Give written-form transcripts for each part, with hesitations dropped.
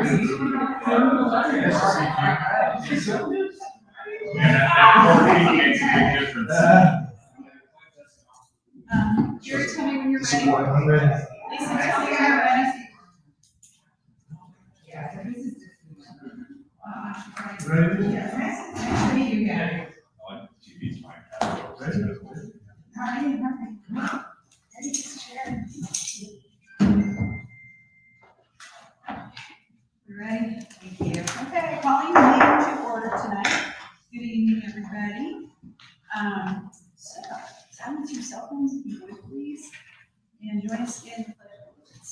Makes a big difference. Jerry, tell me when you're ready. Lisa, tell me when you're ready. Ready? You guys. TV's fine. You ready? Thank you. Okay, calling the meeting to order tonight. Good evening, everybody. So, silence your cell phones if you would, please. And join us in the pledge of allegiance.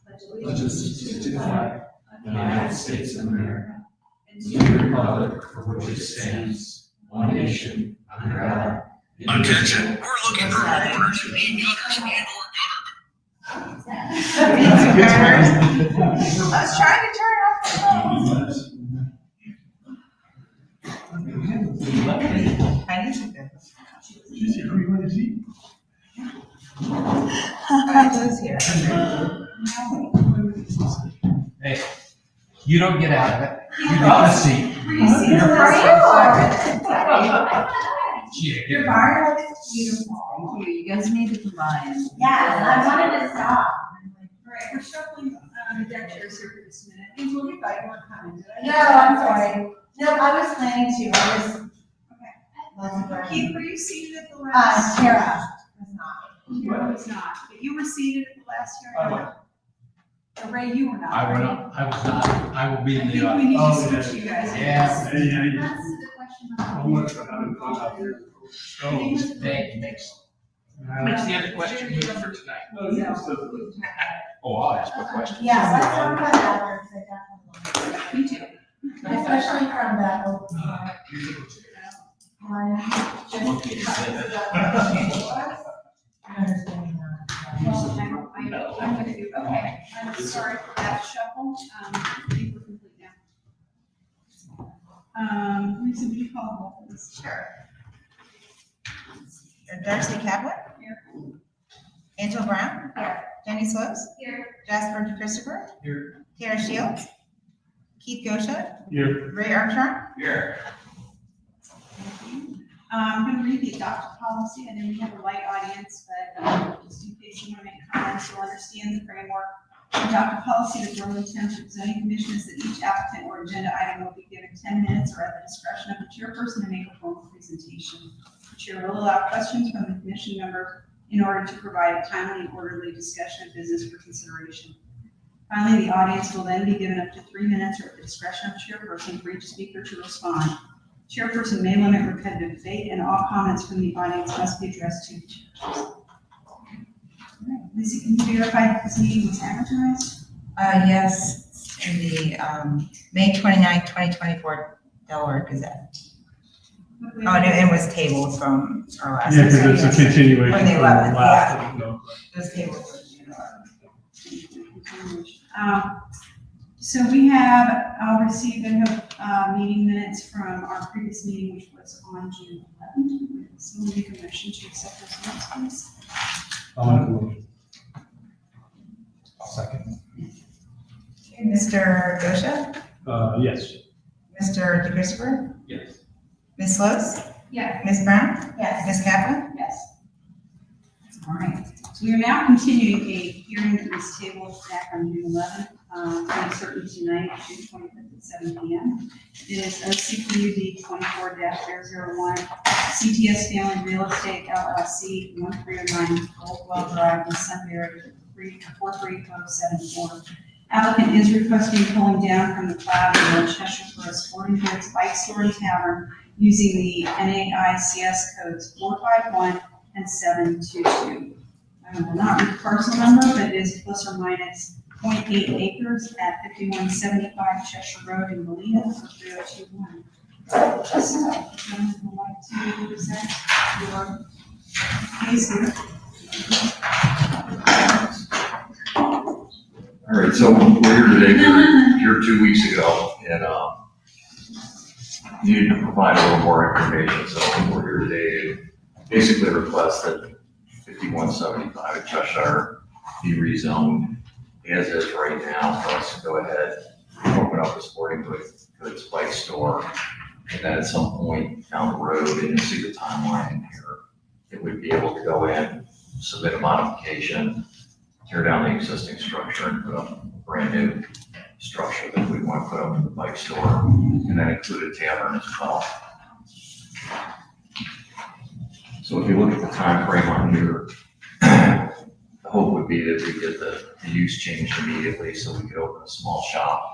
Pledge Allegiance to the flag of the United States of America, and and to the republic for which it stands, one nation, under God. Attention, we're looking for homeowners who need gutters and/or gutter. I was trying to turn off the phone. I need to go. Those here. Hey, you don't get out of it. You get a seat. Your bar looks beautiful. Thank you. You guys need to combine. Yeah, I wanted to stop. All right, we're shuffling the deck chairs here for this minute. Angel, you thought you weren't coming, did I? No, I'm sorry. No, I was planning to. Okay. Keith, were you seated at the last? Tara was not. Tara was not, but you were seated at the last hearing. Ray, you were not. I will not, I was not, I will be I in think the we audience. need to switch you guys. Yeah. That's the question. Makes the other question good for tonight. Oh, I'll ask a question. Yeah, let's talk about that one, because I Me too. definitely, especially from that open. I'm gonna do, okay, I'm sorry for that shuffle, I think we're complete now. Lisa, will you call the roll, please? Sure. Darcy Caplan. Here. Angela Brown. Here. Jenny Slopes. Here. Jasper DeChristopher. Here. Tara Shields. Keith Gosha. Here. Ray Armstrong. Here. I'm gonna read the adopted policy, and then we have a light audience, but just in case you want to make comments, you'll understand the framework. The adopted policy of the Berlin Township Zoning Commission is that each applicant or agenda item will be given 10 minutes or at the discretion of the chairperson to make a formal presentation. The chair will allow questions from the commission members in order to provide a timely and orderly discussion of business for consideration. Finally, the audience will then be given up to 3 minutes or at the discretion of the chairperson for each speaker to respond. Chairperson may limit repetitive debate, and all comments from the audience must be addressed to the chairperson. All right, Lisa, can you verify that this meeting was advertised? Yes, in the May 29th, 2024 Delaware Gazette. Oh, no, it was tabled from our last. Yeah, because it's a continuation. From the from 11th, last, yeah. no. It was tabled. So we have received meeting minutes from our previous meeting, which was on June 11th. So we'll make a motion to accept those minutes, please. I'll make a motion. I'll second. Mr. Gosha. Yes. Mr. DeChristopher. Yes. Ms. Slopes. Yeah. Ms. Brown. Yes. Ms. Kaplan. Yes. All right. So we are now continuing a hearing that was tabled back on June 11th, certain tonight, June 25th at 7 p.m. It is OCPUD 24-001, CTS Family Real Estate LLC, 1309 Goldwell Drive in Sunbury, 43074. Applicant is requesting pulling down from the plat of the Cheshire for a sporting goods bike store and tavern using the NAICS codes 451 and 722. I will not read the parcel number, but it is plus or minus 0.8 acres at 5175 Cheshire Road in Molina for 3021. So, gentlemen would like to present your case here. All right, so we're here today, we were here 2 weeks ago, and needed to provide a little more information, so we're here today to basically request that 5175 Cheshire be rezoned as is right now for us to go ahead, open up a sporting goods bike store. And then at some point down the road, and you'll see the timeline in here, it would be able to go in, submit a modification, tear down the existing structure and put up a brand new structure that we want to put up in the bike store, and then include a tavern as well. So if you look at the time frame on here, the hope would be that we get the use changed immediately so we could open a small shop.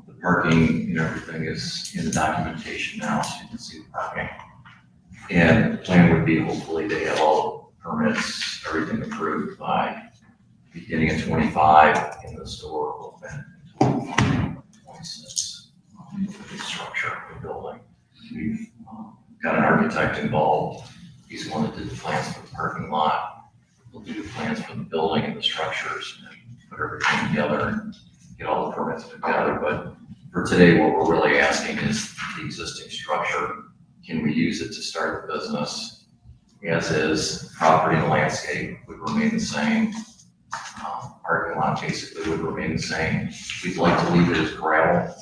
The parking and everything is in the documentation now, so you can see the parking. And the plan would be hopefully to have all the permits, everything approved by beginning of 25, and the store open in 26. The structure of the building. We've got an architect involved. He's the one that did the plans for the parking lot. We'll do the plans for the building and the structures and put everything together and get all the permits together. But for today, what we're really asking is the existing structure. Can we use it to start the business? As is, property and landscape would remain the same. Parking lot basically would remain the same. We'd like to leave it as gravel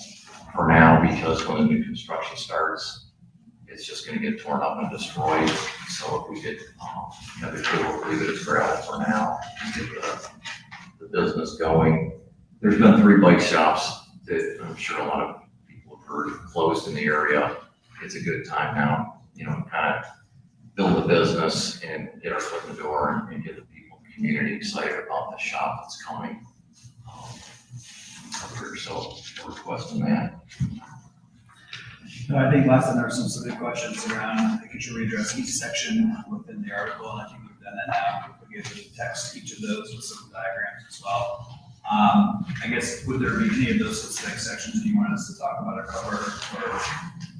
for now because when the new construction starts, it's just gonna get torn up and destroyed. So if we could, the crew will leave it as gravel for now, get the business going. There's been 3 bike shops that I'm sure a lot of people have heard closed in the area. It's a good time now, kind of build a business and get our foot in the door and get the people in the community excited about the shop that's coming. Up here, so requesting that. No, I think last time there were some specific questions around making sure we address each section within the article, and I think we've done that now. We get to text each of those with some diagrams as well. I guess, would there be any of those specific sections that you want us to talk about or cover, or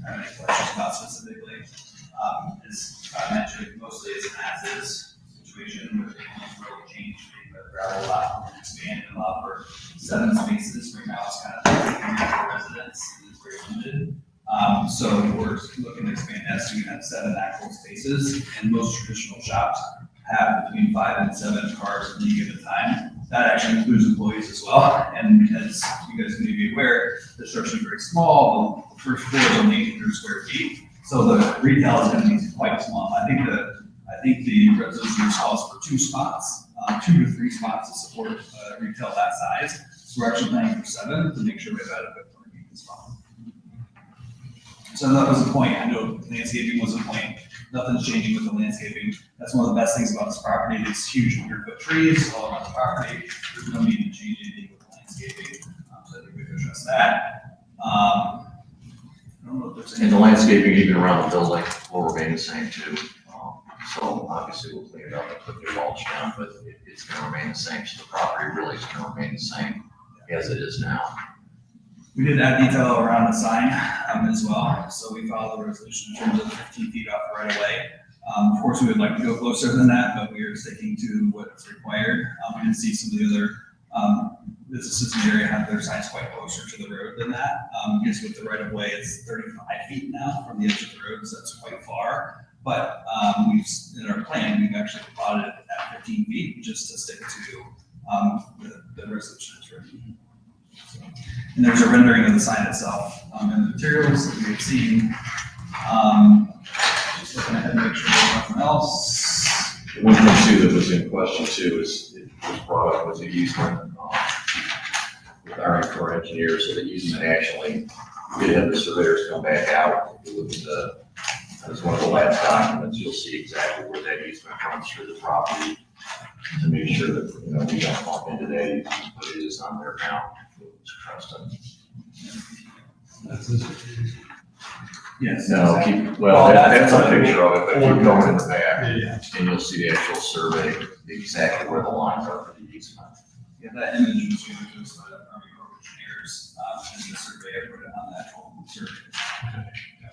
have any questions about specifically? As I mentioned, mostly it's an as-is situation where they can't really change the gravel lot and expand and allow for 7 spaces. Right now it's kind of for residents, it's very limited. So we're looking to expand that so we can have 7 actual spaces, and most traditional shops have between 5 and 7 cars at any given time. That actually includes employees as well. And as you guys may be aware, the structure is very small. The first floor is only 800 square feet. So the retail is going to be quite small. I think the resolution calls for 2 spots, 2 to 3 spots to support retail that size. So we're actually planning for 7 to make sure we have adequate parking as well. So that was the point. I know landscaping was a point. Nothing's changing with the landscaping. That's one of the best things about this property. It's huge 100-foot trees all around the property. There's no need to change anything with the landscaping. So I think we can address that. I don't know if there's any. And the landscaping even around the building will remain the same too. So obviously we'll clean it up and put the mulch down, but it's gonna remain the same. So the property really is gonna remain the same as it is now. We did add detail around the sign as well. So we followed the resolution in terms of 15 feet off the right of way. Of course, we would like to go closer than that, but we are sticking to what's required. We did see some of the other businesses in the area have their signs quite closer to the road than that. Because with the right of way, it's 35 feet now from the edge of the road, so that's quite far. But in our plan, we've actually plotted it at 15 feet just to stick to the resolution that's written. So, and there's a rendering of the sign itself and the materials that we've seen. Just looking ahead to make sure there's nothing else. One thing too that was in question too is it was brought up was the easement with our Corps engineers, so the easement actually, we did have the surveyors come back out. If you look at as one of the last documents, you'll see exactly where that easement runs through the property to make sure that, we don't bump into that easement, but it is on there now. That's this. Yes. No, Well, that's a that's picture of it, but keep going in the back, Yeah. and you'll see the actual survey, exactly where the lines are for the easement. Yeah, that image was given to us by the Army Corps of Engineers, and the surveyor put it on the actual survey. Yeah.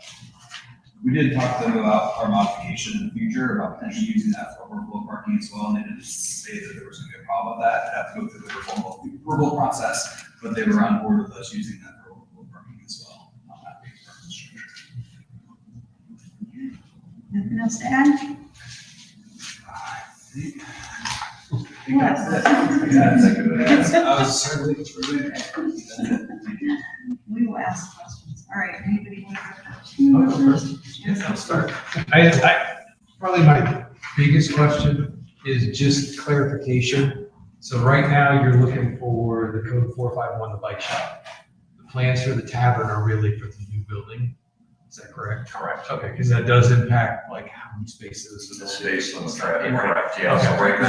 We did talk to them about our modification in the future, about potentially using that for overflow parking as well, and they didn't say that there was gonna be a problem with that. I'd have to go through the approval process, but they were on board with us using that for overflow parking as well. On that big part of the structure. Nothing else to add? I think think that's it. Yeah, think of it as, I was certainly for it. We will ask questions. All right, anybody want to go first? Yes, I'll start. Probably my biggest question is just clarification. So right now, you're looking for the code 451, the bike shop. The plans for the tavern are really for the new building. Is that correct? Correct. Okay, because that does impact like how many spaces. The space on the traffic, Right. correct, yeah, so right Because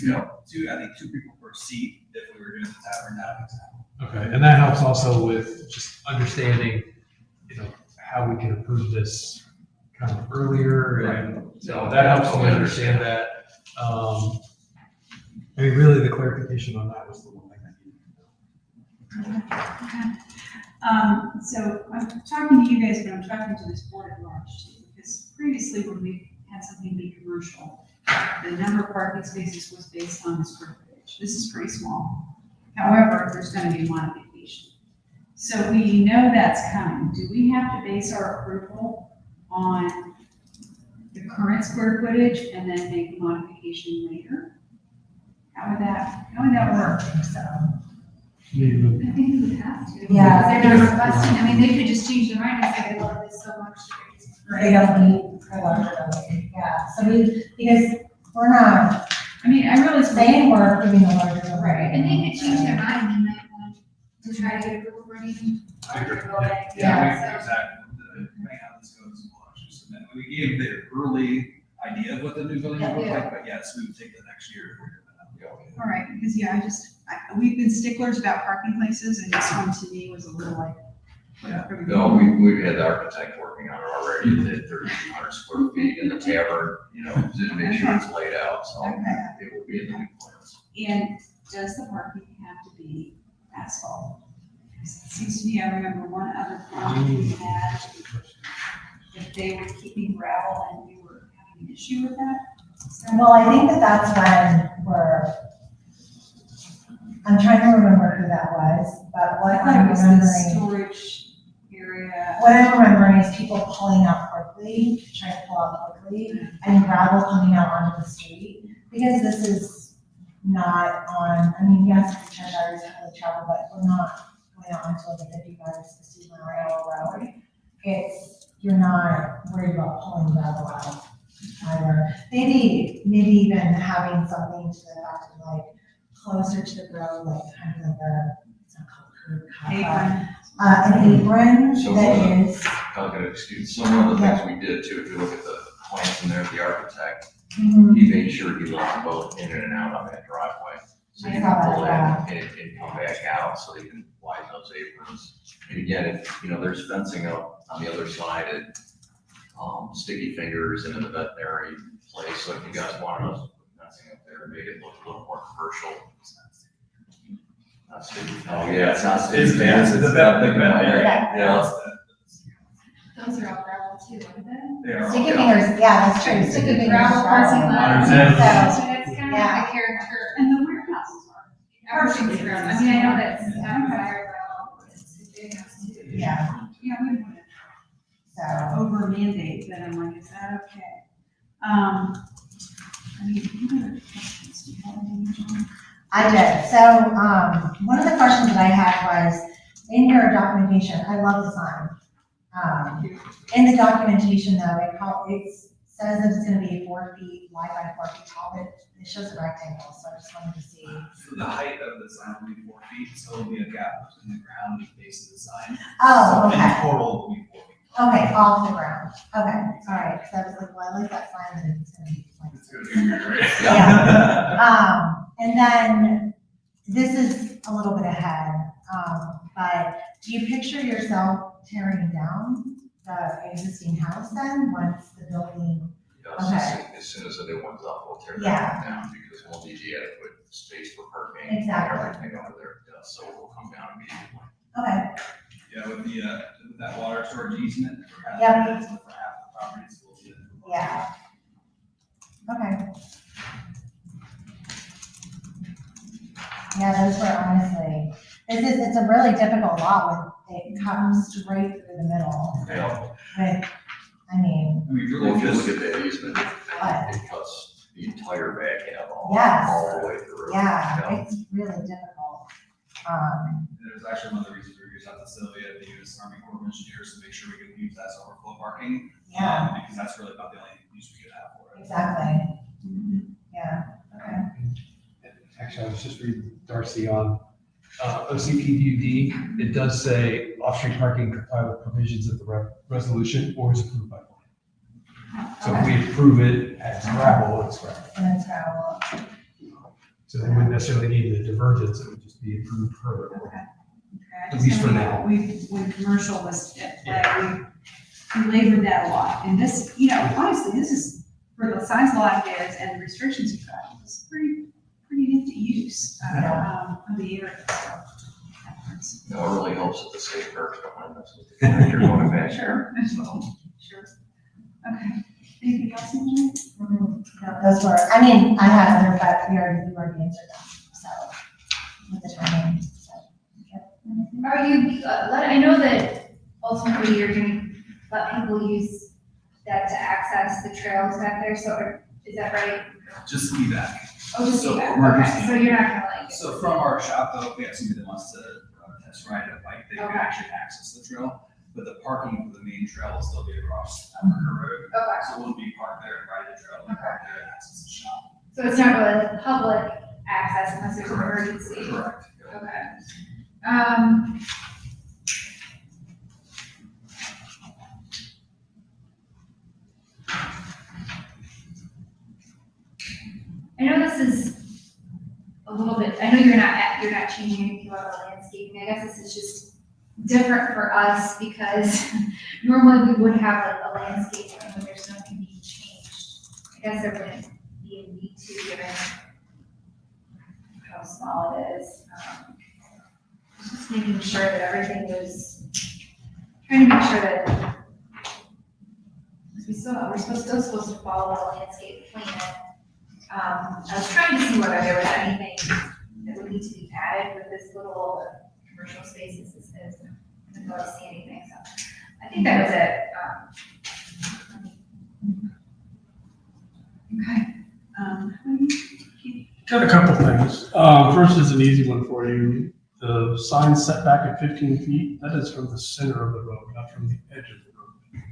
now, it'd be I think two people per seat if we were doing the tavern now. Okay, and that helps also with just understanding, how we can approve this kind of earlier, and so that helps me understand that. Really the clarification on that was the one thing I needed. So I'm talking to you guys, but I'm talking to this board at large too, because previously when we had something be commercial, the number of parking spaces was based on the square footage. This is pretty small. However, there's gonna be modification. So we know that's coming. Do we have to base our approval on the current square footage and then make the modification later? How would that work? So, I think we would have to. Yeah. Because they're not requesting, I mean, they could just change their mind and say, I love this so much. they don't need a larger building, yeah, so because we're not I mean, I realize saying we're approving a larger building. Right, And they could change their mind and might want to try to get approval for anything. I agree. Yeah. Exactly. Depending how this goes, we'll actually submit. We gave the early idea of what the new building would look like, but yes, we would take the next year if we're doing that. all right, because we've been sticklers about parking places, and this one to me was a little like. yeah, no, we've had the architect working on it already, at 3,200 square feet in the tavern, to make sure it's laid out, so Okay. it will be in the new plans. And does the parking have to be asphalt? Because it seems to me, I remember one other problem we had, that they were keeping gravel and we were having an issue with that. So, Well, I think that's when I'm trying to remember who that was, but what I thought I'm it was the remembering, storage area. what I'm remembering is people pulling out quickly, trying to pull out quickly, and gravel coming out onto the street, because this is not on, I mean, yes, the 10 hours heavily travel, but we're not going out onto like a 55 or 60 mile an hour road. You're not worried about pulling gravel out either. Maybe even having something to the fact of like closer to the road, like kind of like it's not called curb cut, Apron. but an apron So, that is. I'm gonna excuse, some of the things we did too, if you look at the plans in there, the architect, Mhm. he made sure he let them both in and out on that driveway. So you I can saw pull in that, and come back out, so they can widen those aprons. And again, if, there's fencing up on the other side at, Sticky Fingers and in the veterinary place, so if you guys wanted us to put fencing up there, make it look a little more commercial. Not Sticky, oh, yeah, it's not Sticky. It's the veterinary. Yeah. Those are all gravel too, aren't they? They are all- Sticky fingers, yeah, that's true. It's like Sticky a fingers. gravel parking lot. So Hundred it's kind of Yeah. like a character. And the warehouses are. Everything's gravel. I mean, I know that's fire gravel, but it's a big house too. Yeah, Yeah, we would so, over mandate, but I'm like, is that okay? I mean, what other questions do you have, any, John? I did. So, one of the questions that I had was, in your documentation, I love the sign. In the documentation though, it says that it's gonna be 4 feet wide by 4 feet tall, but it shows a rectangle, so I just wanted to see. So the height of the sign will be 4 feet, so it'll be a gap in the ground at the base of the sign. Oh, So in okay. total, it will be 4 feet. Okay, off the ground. Okay, all right, because I was like, well, I like that sign, that it's gonna be like. It's gonna be weird, right? Yeah. And then, this is a little bit ahead, but do you picture yourself tearing down the existing house then, once the building? As soon as the new one's up, we'll tear Yeah. that down, because we'll need the adequate space for parking. Exactly. And everything over there, so it will come down immediately. Okay, Yeah, with that water storage easement, for half, Yep. for half the properties, we'll do it. yeah. Okay. Yeah, those were honestly, it's a really difficult lot when it comes straight through the middle, Yeah. but, I mean, I mean, Well, really if you look just, at that easement, What? it cuts, the entire back half all, Yes. all the way through. Yeah, it's really difficult. There's actually one of the reasons we reached out to Sylvia, the U.S. Army Corps of Engineers, to make sure we could use that as overflow parking. Yeah, Because that's really about the only use we could have for it. exactly. Yeah, okay. Actually, I was just reading Darcy on OCPUD. It does say off-street parking comply with provisions of the resolution or is approved by law. So if we approve it as gravel, it's gravel. And it's gravel. So they wouldn't necessarily need the divergence, it would just be approved per. Okay. At least for now. When commercial was at play, we labored that a lot. And this, you know, honestly, this is, for the size lot it is and the restrictions you've got, it's pretty nifty use of the area. So, that part's- You know, it really helps that the state parks behind us with the connector going back there. So, Sure. Okay. Anything else in there? No, those were, I mean, I had other, but you already answered them, so, with the timing, so. Yep. Are you, I know that ultimately you're gonna let people use that to access the trails back there, so is that right? Just feedback. Oh, just So feedback, we're okay, just- so you're not gonna like. So from our shop though, if we have somebody that wants to test ride a bike, they can Okay. actually access the trail. But the parking for the main trail will still be across Africa Road. Okay, So we'll be parked there and ride the trail, and park there and access the shop. so it's not really public access unless there's an Correct. emergency? Correct. Okay. I know this is a little bit, I know you're not changing anything about the landscaping, I guess this is just different for us because normally we would have like a landscape plan when there's nothing being changed. I guess there wouldn't be a need to given how small it is. Just making sure that everything was, trying to make sure that we're still supposed to follow the landscape plan. I was trying to see whether there was anything that would need to be added with this little commercial spaces. I didn't really see anything, so I think that was it. Okay. Got a couple things. First is an easy one for you. The sign set back at 15 feet, that is from the center of the road, not from the edge of the road.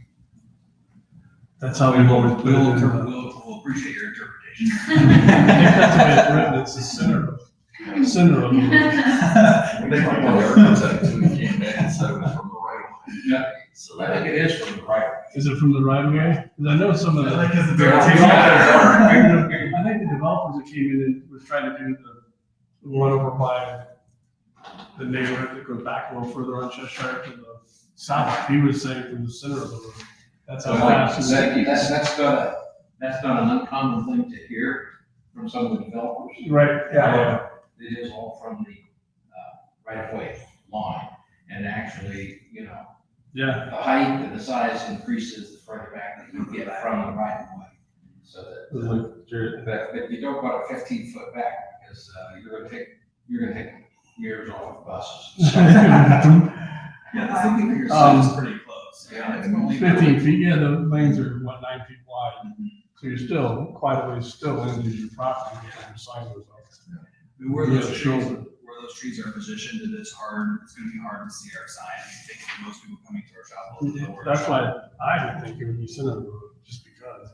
That's how we've always put it in. We'll appreciate your interpretation. I think that's the way it's written, it's the center of the road. when they find out everyone's at it too, you can't make it, so it was from the right of way. Yeah. So I think it is from the right. Is it from the right of way? Because I know some of the. I like his I interpretation. think the developers that came in and was trying to do the one over by the neighborhood that goes back a little further on Cheshire to the south, he was saying from the center of the road. That's how fast it is. That's not an uncommon thing to hear from some of the developers. Right, yeah. It is all from the, right of way line. And actually, you know, Yeah, the height and the size increases the further back that you get from the right of way. So it was like, Jared, but you don't want a 15-foot back because, you're gonna take years off of buses. Yeah, the thinking for yourself is pretty close. Yeah, it's only 15 feet, yeah, the lanes are, 9 feet wide, so you're still quite a ways still into your property before your sign goes up. I mean, Where Yeah, those sure. trees are positioned, it's gonna be hard to see our sign. I think most people coming to our shop will know where. That's why I would think it would be center of the road, just because.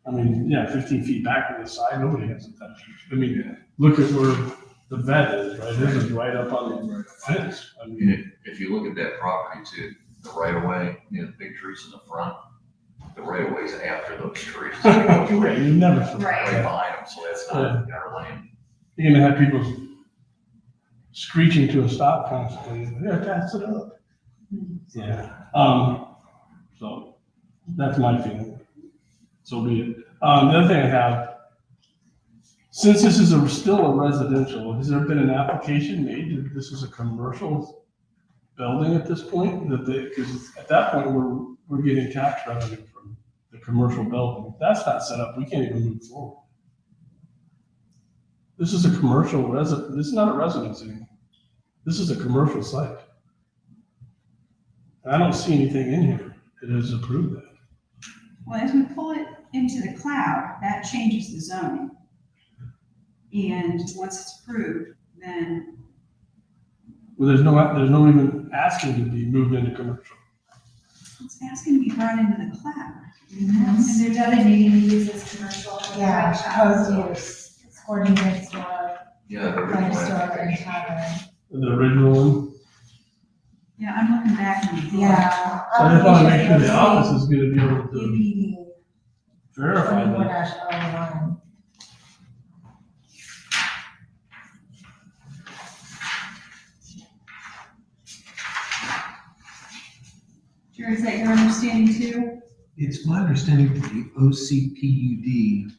I mean, yeah, 15 feet back from the side, nobody has a touch. I mean, look at where the vet is, right? This is right up on the fence. I mean, And if you look at that property too, the right of way, you know, the big trees in the front, the right of way is after those trees. right, you never. Right. Right behind them, so that's not our land. You're gonna have people screeching to a stop constantly. Yeah, pass it up. Yeah. So that's my feeling. So be it. The other thing I have, since this is still a residential, has there been an application made that this is a commercial building at this point? Because at that point, we're getting tax revenue from the commercial building. If that's not set up, we can't even move forward. This is a commercial this is not a residence anymore. This is a commercial site. And I don't see anything in here that has approved that. Well, as we pull it into the cloud, that changes the zoning. And once it's approved, then, Well, there's no even asking to be moved into commercial. it's asking to be brought into the cloud. And they're designating the use as commercial. for the Yeah, bike shop. proposed use, sporting goods store, Yeah, the liquor original store, and application. tavern. The original one. Yeah, I'm looking back in the book. Yeah. So I just want to make sure the office is gonna be able to UPD, verify 24-01. Jerry, is that your understanding too? It's my understanding that the OCPUD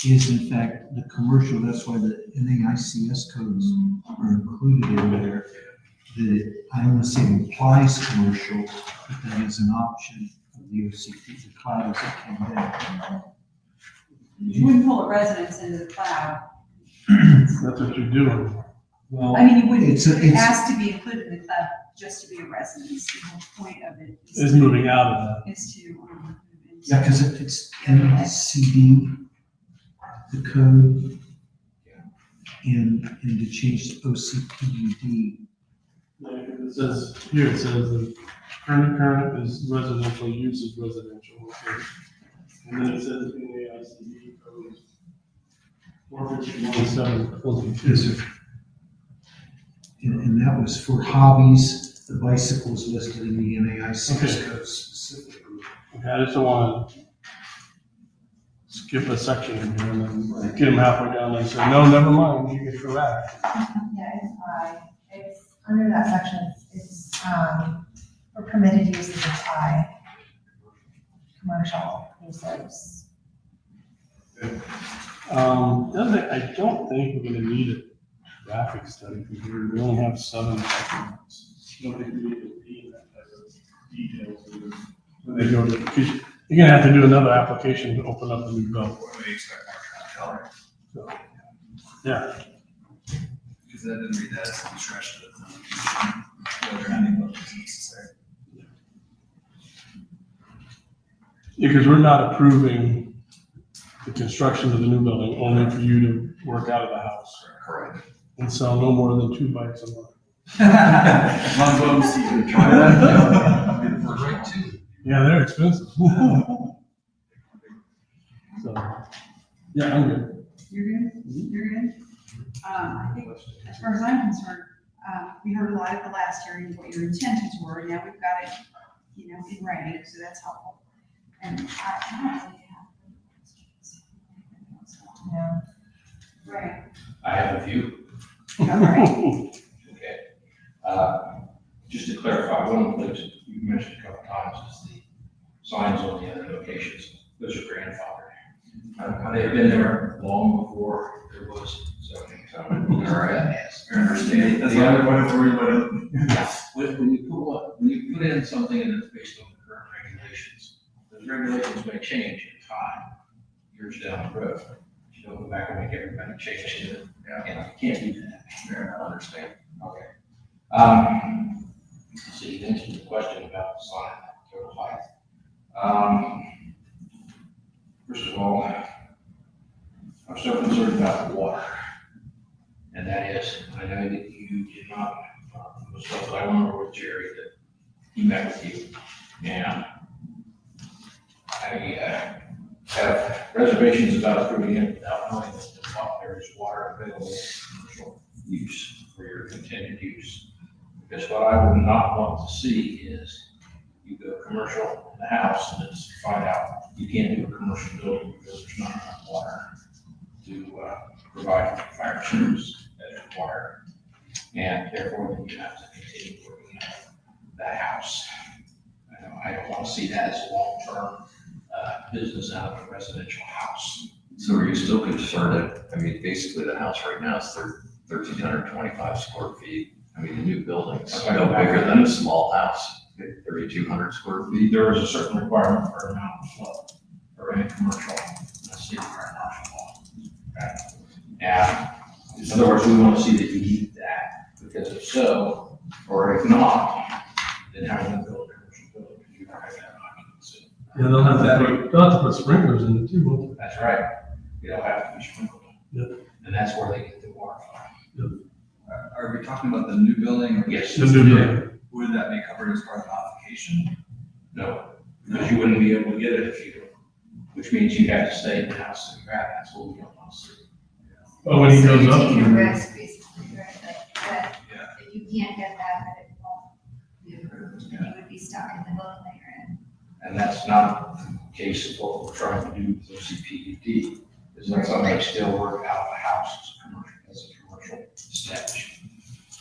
is in fact the commercial, that's why the NAICS codes are included in there. That I don't want to say implies commercial, but that is an option of the OCP, the cloud as it came down. You wouldn't pull a residence into the cloud. That's what you're doing. Well, I mean, you wouldn't It's a- ask to be included in the cloud just to be a residence. The whole point of it Is moving out of that. is to, move into- yeah, because it's NCD, the code, and to change the OCPUD. Like it says, here it says the current is residential, use is residential. Okay. And then it says in the ICD code 451.7. Is it? And that was for hobbies, the bicycles listed in the NAICS Okay. code specifically. Okay, I just don't want to skip a section in here and then get them halfway down and say, no, never mind, you get correct. Yeah, it's I. It's, under that section, it's, for permitted uses, it's I. Commercial uses. The other thing, I don't think we're gonna need a traffic study because we only have 7 parking lots. I don't think we need to be in that type of details when they go to, because you're gonna have to do another application to open up the new belt. What do we expect more traffic? So, yeah, Because that didn't read that as a discretion of the town. Whether or not they felt it was necessary. because we're not approving the construction of the new building, only for you to work out of the house Correct. and sell no more than 2 bikes a month. Long boat season, try that. Be the first Right, one. too. Yeah, they're expensive. So, yeah, I'm good. You're good? You're good? I think, as far as I'm concerned, we heard a lot at the last hearing, what your intentions were, now we've got it, in writing, so that's helpful. And I don't really have any questions. Yeah. Right, I have a few. all right. Okay. Just to clarify, one of the things you mentioned a couple times is the signs on the other locations. Those are grandfathered. They've been there long before there was zoning. So, all right, yes, I understand. That's The why I other wanted to worry about it. Yeah, when you put in something and it's based on the current regulations, those regulations may change in time, years down the road. You don't go back and make everybody change it. And you can't do that. Fair, I understand. Okay. So you answered the question about the sign, total height. First of all, I'm so concerned about water. And that is, I know that you did not, the stuff that I went over with Jerry, that he met with you. And I have reservations about approving it without knowing that there is water available for commercial use, for your continued use. Because what I would not want to see is you go commercial in the house and it's find out you can't do a commercial building because there's not enough water to provide fire service as required. And therefore, then you have to continue working on that house. I don't want to see that as a long-term business out of a residential house. So are you still concerned that, I mean, basically the house right now is 1,325 square feet. I mean, the new building's Okay. no bigger than a small house, 3,200 square feet. There is a certain requirement for amount of flow for any commercial, let's see, for commercial law. Okay? And in other words, we want to see that you meet that, because if so, or if not, then how are you going to build a commercial building? You don't have that occupancy. Yeah, they'll have to put sprinklers in it too, won't they? That's right. It'll have to be sprinkled. Yep. And that's where they get the water from. Are we talking about the new building? Or Yes. The new building. Would that be covered as part of the modification? No, because you wouldn't be able to get it if you do, which means you have to stay in the house and grab. That's what we don't want to see. Oh, when he So goes you're up. taking a to- risk, basically, right? Like, that Yeah. if you can't get that, then it won't be approved, and you would be stuck in the building that you're in. And that's not the case of what we're trying to do with OCPUD. Is that something still work out of the house as a commercial establishment?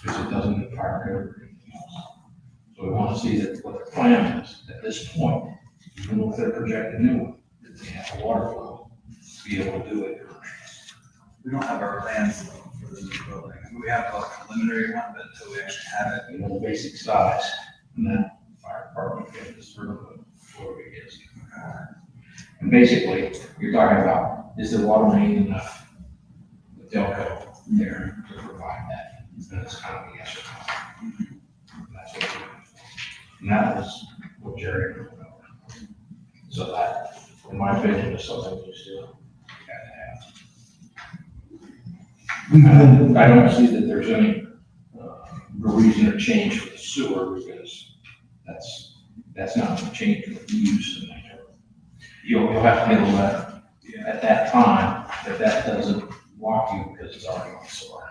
Because it doesn't require everything else. So we want to see that what the plan is at this point, even with their projected new one, that they have a water flow, to be able to do it commercially. We don't have our plans though for the new building. We have a preliminary one, but until we actually have it, You know, the basic size, and then fire department get this through before it gets. And basically, you're talking about, is the water main enough? The Delco there to provide that, and it's kind of a yes or no. That's what we're looking for. And that was what Jerry wrote about. So that, in my opinion, is something you still have. I don't see that there's any real reason to change for the sewer, because that's not going to change with the use in there. You'll have to get a letter at that time that doesn't block you because it's already on sewer.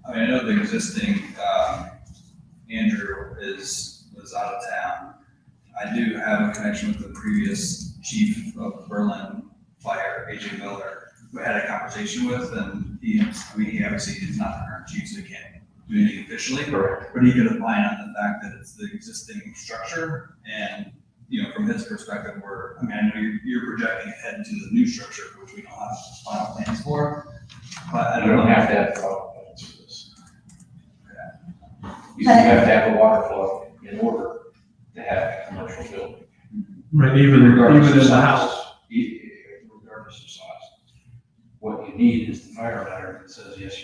I mean, I know the existing, Andrew was out of town. I do have a connection with the previous chief of Berlin Fire, AJ Miller, who I had a conversation with, and he obviously is not the current chief, so he can't do anything officially. Correct. But he could opine on the fact that it's the existing structure, and, you know, from his perspective, I know you're projecting ahead into the new structure, which we don't have final plans for, but I You don't don't know. have to have final plans for this. You have to have a water flow in order to have a commercial building. Right, even in Regardless of the size. house. Regardless of size. What you need is the fire letter that says, yes,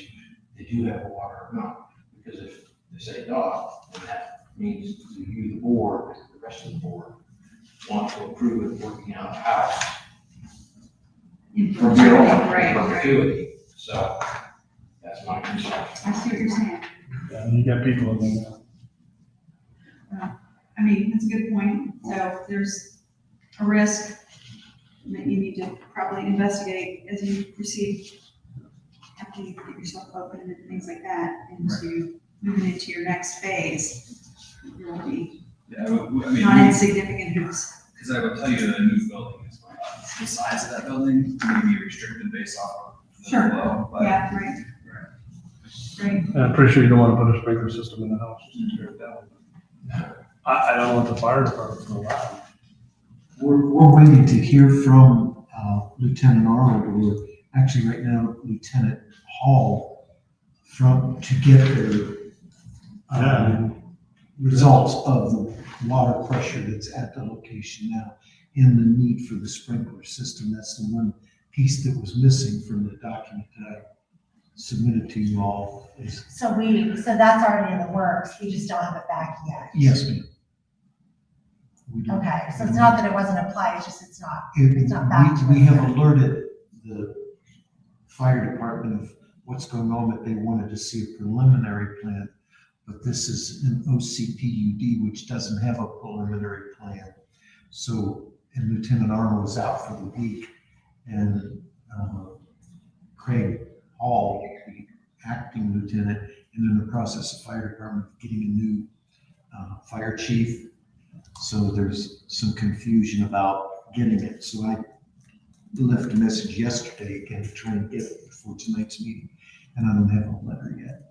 they do have a water or not. Because if they say not, then that means you, the board, the rest of the board, want to approve it working out of the house. From here on, Right, in right. perpetuity. So that's my concern. I see what you're saying. Yeah, you got people in there. I mean, that's a good point. So there's a risk that you need to probably investigate as you proceed after you get yourself open and things like that, into moving into your next phase. There will be Yeah, I mean, not insignificant hoops. because I would tell you that a new building is, the size of that building may be restricted based off of the Sure. flow, but. Yeah, right. Right. And I'm pretty sure you don't want to put a sprinkler system in the house, just to tear it down. I don't want the fire department to allow. We're waiting to hear from Lieutenant Arnold, or actually right now Lieutenant Hall, to get their results of the water pressure that's at the location now and the need for the sprinkler system. That's the one piece that was missing from the document that I submitted to you all. So that's already in the works, we just don't have it back yet. Yes, ma'am. We do. Okay, so it's not that it wasn't applied, it's just it's not It- back to We us have yet. alerted the fire department of what's going on, that they wanted to see a preliminary plan. But this is an OCPUD, which doesn't have a preliminary plan. So, and Lieutenant Arnold was out for the week, and Craig Hall, the acting lieutenant, and in the process of fire department getting a new fire chief. So there's some confusion about getting it. So I left a message yesterday again to try and get it before tonight's meeting, and I don't have a letter yet.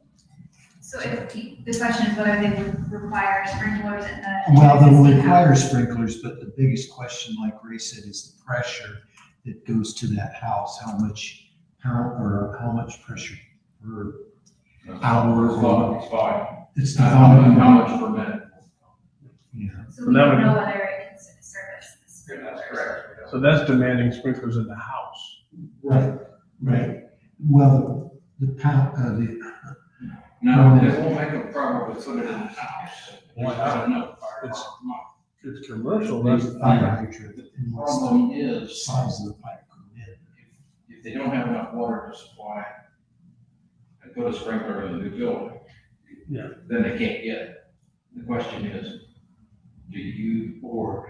So if, the question is whether they would require sprinklers in the. Well, they will existing require house. sprinklers, but the biggest question, like Ray said, is the pressure that goes to that house. How much power, or how much pressure per hour? It's fine. It's the How volume. much per minute? Yeah. So we don't know whether it can service the sprinklers. That's correct. So that's demanding sprinklers in the house. Right, right. Well, the No, it won't make a problem to put it in the house. Why not? I don't know. It's commercial, the that's. fire hydrant. The unless Problem the is, size of the pipe permitted. if they don't have enough water to supply and put a sprinkler in the new building, Yeah. then they can't get it. The question is, do you board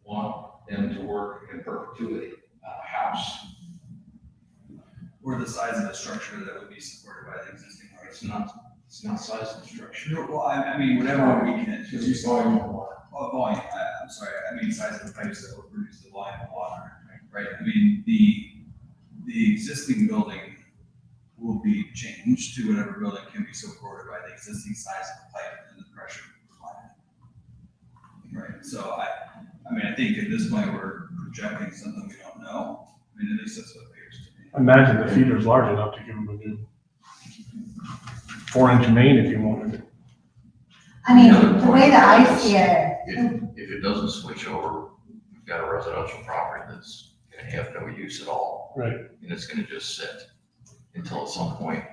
want them to work in perpetuity on a house? Or the size of the structure that would be supported by the existing It's parts. not size of the structure. Well, I mean, whatever we can. Because you saw it in the water. Oh, volume, I'm sorry, I mean size of the pipes that will produce the volume of water, right? I mean, the existing building will be changed to whatever building can be supported by the existing size of the pipe and the pressure provided. Right, so I mean, I think at this point, we're projecting something we don't know. I mean, at least that's what it appears to me. Imagine the feeder's large enough to give them a new 4-inch main if you wanted it. I mean, The other the point way that I is, see it, If it doesn't switch over, you've got a residential property that's gonna have no use at all. Right. And it's gonna just sit until at some point,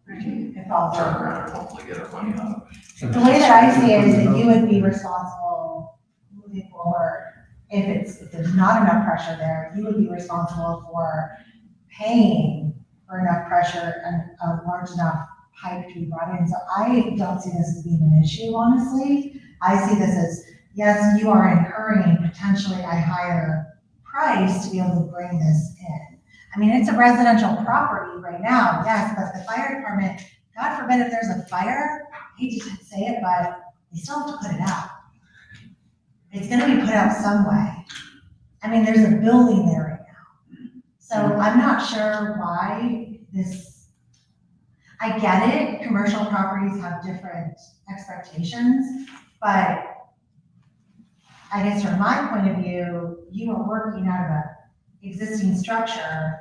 it falls turn over. around and hopefully get our money out of it. The way that I see it is that you would be responsible moving forward. If there's not enough pressure there, you would be responsible for paying for enough pressure and a large enough pipe to be brought in. So I don't see this as being an issue, honestly. I see this as, yes, you are incurring potentially a higher price to be able to bring this in. I mean, it's a residential property right now, yes, but the fire department, God forbid if there's a fire, I hate to say it, but they still have to put it out. It's gonna be put out some way. I mean, there's a building there right now. So I'm not sure why this, I get it, commercial properties have different expectations, but I guess from my point of view, you are working out of an existing structure,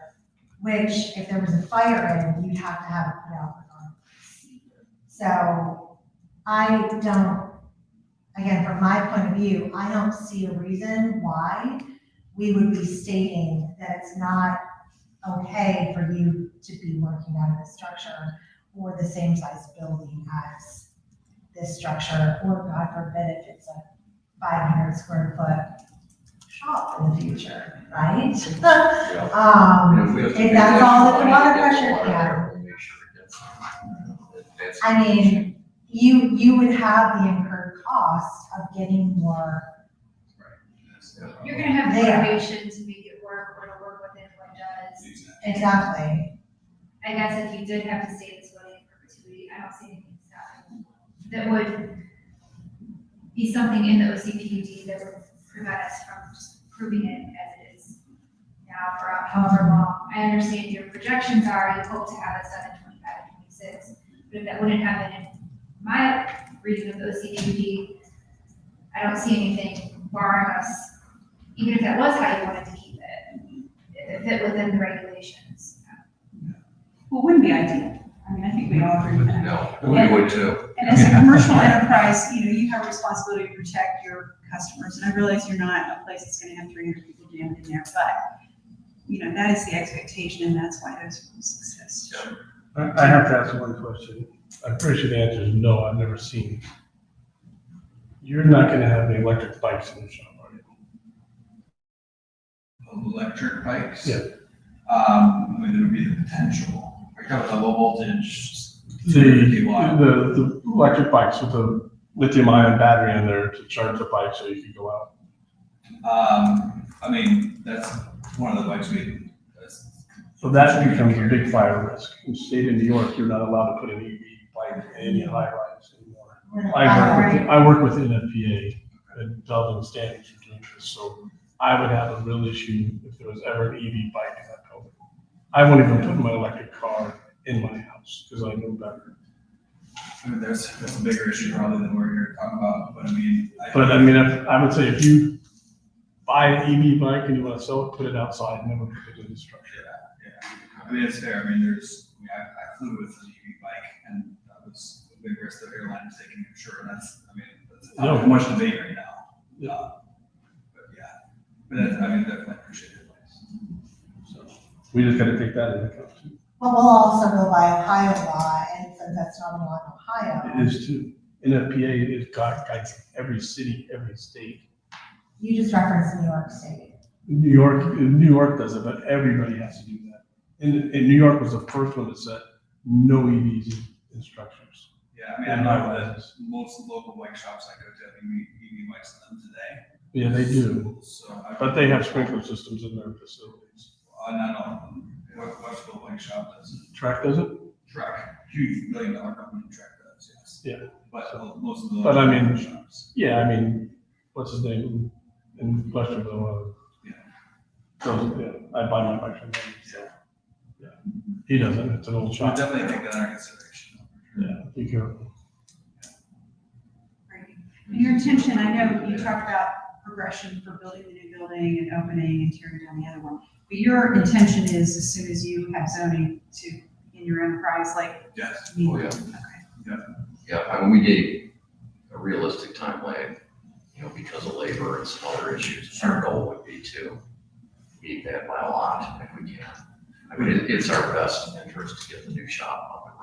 which if there was a fire in, you'd have to have it put out regardless. So I don't, again, from my point of view, I don't see a reason why we would be stating that it's not okay for you to be working out of this structure or the same size building as this structure, or God forbid if it's a 500 square foot shop in the future, right? And if we have to If pay that's all that the extra water money to get pressure water can. there, we'll make sure it gets, that's- I mean, you would have the incurred cost of getting more. You're gonna have There. motivation to make it work or to work within what it does. Exactly. I guess if you did have to stay this way in perpetuity, I don't see anything stopping. That would be something in the OCPUD that would prevent us from just proving it as it is now for however long. I understand your projections are, you hope to have it done in 25 and 26, but if that wouldn't happen in my reading of the OCPUD, I don't see anything barring us, even if that was how you wanted to keep it, fit within the regulations. Well, it wouldn't be ideal. I mean, I think we all agree with that. No, we would too. And as a commercial enterprise, you have a responsibility to protect your customers, and I realize you're not a place that's gonna have 300 people jammed in there, but, that is the expectation, and that's why those rules exist. I have to ask one question. I'm pretty sure the answer is no, I've never seen. You're not gonna have any electric bikes in the shop, are you? Electric bikes? Yeah. I mean, there would be the potential. We're talking about low voltage. The 250 watt. the electric bikes with a lithium ion battery in there to charge the bike so you can go out. I mean, that's one of the bikes So that becomes a big fire risk. In the state of New York, you're not allowed to put an EV bike in any high rise anymore. I work with NFPA and Dublin standards for doing this, so I would have a real issue if there was ever an EV bike in that building. I won't even put my electric car in my house because I know better. I mean, that's a bigger issue probably than we're here to talk about, but I mean. I would say if you buy an EV bike and you want to sell it, put it outside, never put it in the structure. Yeah. I mean, it's fair. I mean, I flew with an EV bike and that was a big risk the airline is taking, I'm sure. That's not much debate right now. Yeah. But that's, I mean, definitely appreciate your advice. So we just gotta take that into account too. But we'll also go by Ohio law, and since that's not a law in Ohio. It is too. NFPA is guides every city, every state You just referenced New York State. New York does it, but everybody has to do that. And New York was the first one that said no EVs in structures. Yeah, I mean, I know that most local bike shops I go to have EV bikes in them today. Yeah, they do, So. but they have sprinkler systems in their facilities. Not all of them. What's the bike shop does? Track does it? Track, huge $1 billion company, Track does, yes. Yeah. But most of the. But I mean- bike shops. Yeah, I mean, what's his name in Westerville? Yeah. I buy my bike from him, so, yeah. He doesn't, it's an old So we shop. definitely take that under consideration. Yeah, be careful. Great. And your intention, I know you talked about progression for building the new building and opening and tearing down the other one. But your intention is as soon as you have zoning to, in your enterprise, like. Yes. you- Oh, yeah. Okay. Yeah, I mean, we gave a realistic time lag, because of labor and some other issues. Our goal would be to meet that by a lot if we can. I mean, it's our best interest to get the new shop up and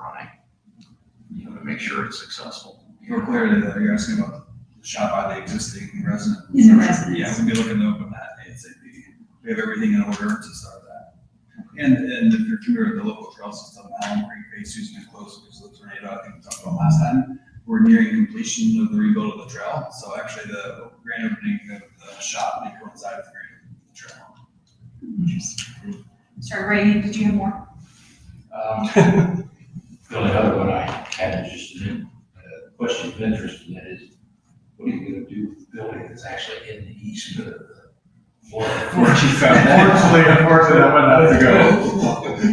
running, to make sure it's successful. For clarity, that you're asking about the shop by the existing resident. In the residence. Yeah, we'd be looking to open that ASAP. We have everything in order to start that. And if you're familiar with the local trail system, Allen Creek Phase 2's been closed because of the tornado, I think we talked about last time. We're nearing completion of the rebuild of the trail, so actually the grand opening of the shop may coincide with the grand opening of the trail. Interesting. Sorry, Ray, did you have more? The only other one I had is just a question of interest, and that is, what are you gonna do with the building that's actually in the east of the Florida? Unfortunately, that one has to go.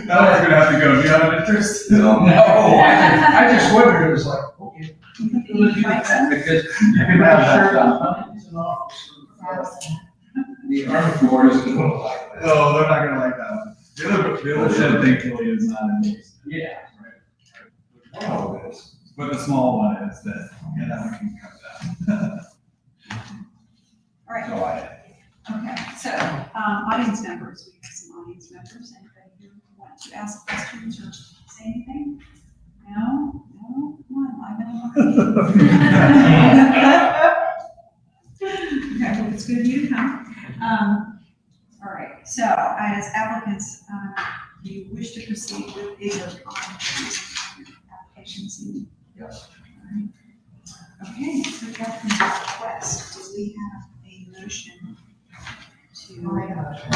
That one's gonna have to go. Do you have an interest? No, I just wondered, it was like, okay. Because you're not sure on it's an office. The Army Corps isn't gonna like that. No, they're not gonna like that one. The other shed thankfully is not in use. Yeah. Right. One of this. But the small one is that, yeah, that one can come down. All right. So I, Okay, so, audience members, we have some audience members, anybody who want to ask questions or say anything? No, come on, Okay, well, it's good of you to come. All right, so as applicants, do you wish to proceed with a vote on the applications? Yes. Okay, so Catherine's request, do we have a motion to? I'll make a motion. I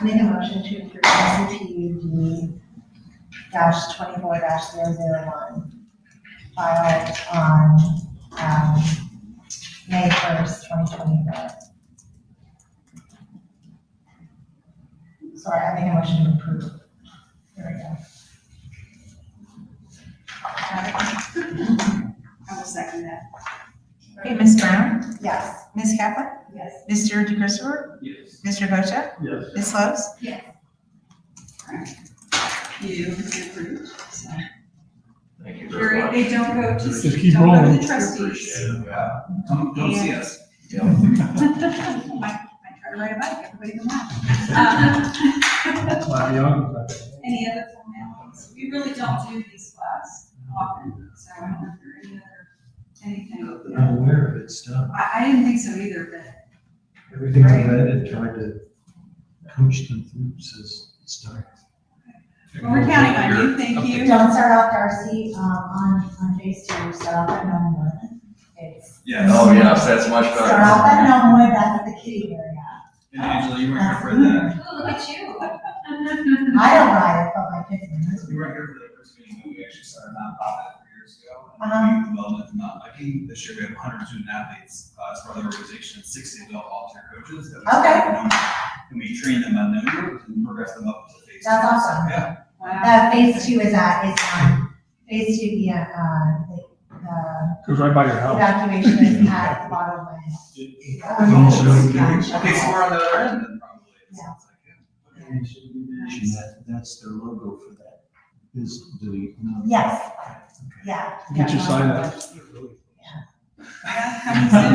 make a motion to approve NCPUD -24-001 filed on, May 1st, 2024. Sorry, I make a motion to approve. There we go. I will second that. Okay, Ms. Brown, Yes. Ms. Kaplan, Yes. Mr. DeChristopher, yes. Mr. Bocha, Yes. Ms. Lowe's. You is approved, so. Thank you Sure, very much. they don't go to, Just keep don't go to rolling. the trustees. Appreciate it. Yeah. Come see us. Yeah. Might try to ride a bike, everybody can laugh. Might be on. Any other formalities? We really don't do these class often, so I don't know if there are any other, anything. I'm aware of it, stuff. I didn't think so either, but Everything I read and tried to coach them through says it's done. well, we're counting on you, thank you. Don't start off, Darcy, on phase 2, start off at Gnomewood. It's. Yes. Oh, yes, that's much Start off at better. Gnomewood, that's the kiddie area. And Angela, you weren't here for that. Oh, look at you. I don't ride it, but my kids do. You weren't here for the first meeting, but we actually started a nonprofit 3 years ago. Uh-huh. Development and mountain biking. This year we have 100 student athletes as part of the organization, and 60 adult volunteer coaches. That we Okay. start at Nome. And we train them on numbers and progress them up to phase 2. That's awesome. Yeah. Wow. Phase 2 is phase 2, the Goes right by your house. evacuation is at the bottom of my house. Also, Okay, so we're on the other end then probably. it Yeah. sounds like, yeah. And should we mention that that's their logo for that, is the. Yes, yeah. Get your sign up. Yeah, coming soon.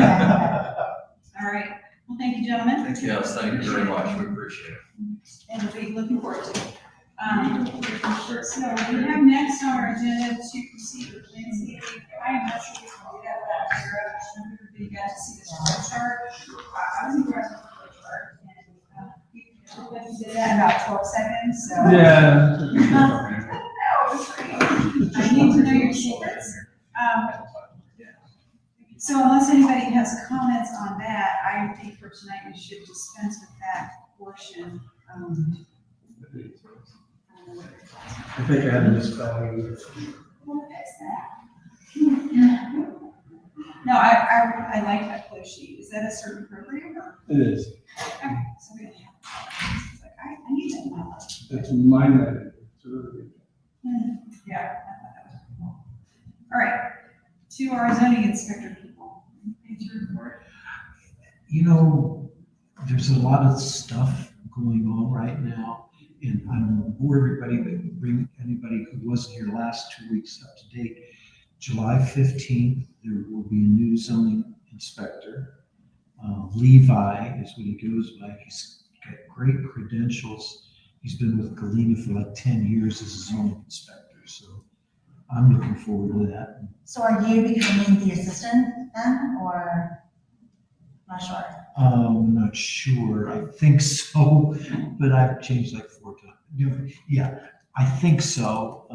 All right, well, thank you, gentlemen, Thank you. Yes, thank you very much. We appreciate it. and we'll be looking forward to it. So we have next on our agenda to proceed with landscaping. I am not sure we can do that without your, you got to see the chart. I Yeah. I need to know your secrets. So unless anybody has comments on that, I think for tonight we should dispense with that portion. I think I had a misspelling. What is that? No, I like that flow sheet. Is that a certain program or? It is. Okay, so we don't have. It's like, I need that in my life. It's mine that. It's really good. Yeah. I thought that was cool. All right, to our zoning inspector people. Page report. You know, there's a lot of stuff going on right now, and I don't want to bore everybody, but bring anybody who wasn't here last 2 weeks up to date. July 15th, there will be a new zoning inspector. Levi is what he goes by. He's got great credentials. He's been with Galena for like 10 years as a zoning inspector, so I'm looking forward to that. So are you becoming the assistant then, or not sure? I'm not sure. I think so, but I've changed like 4 times. Yeah, I think so.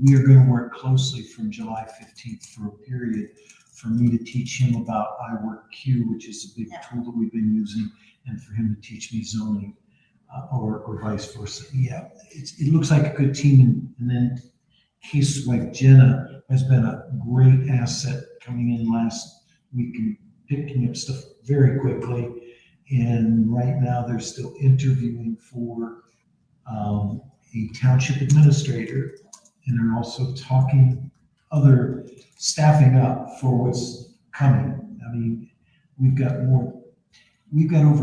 We are going to work closely from July 15th for a period for me to teach him about iWorkQ, which is a big tool that we've been using, and for him to teach me zoning, or vice versa. Yeah, it looks like a good team. And then cases like Jenna has been a great asset coming in last week and picking up stuff very quickly. And right now they're still interviewing for a township administrator, and they're also talking other staffing up for what's coming. I mean, we've got over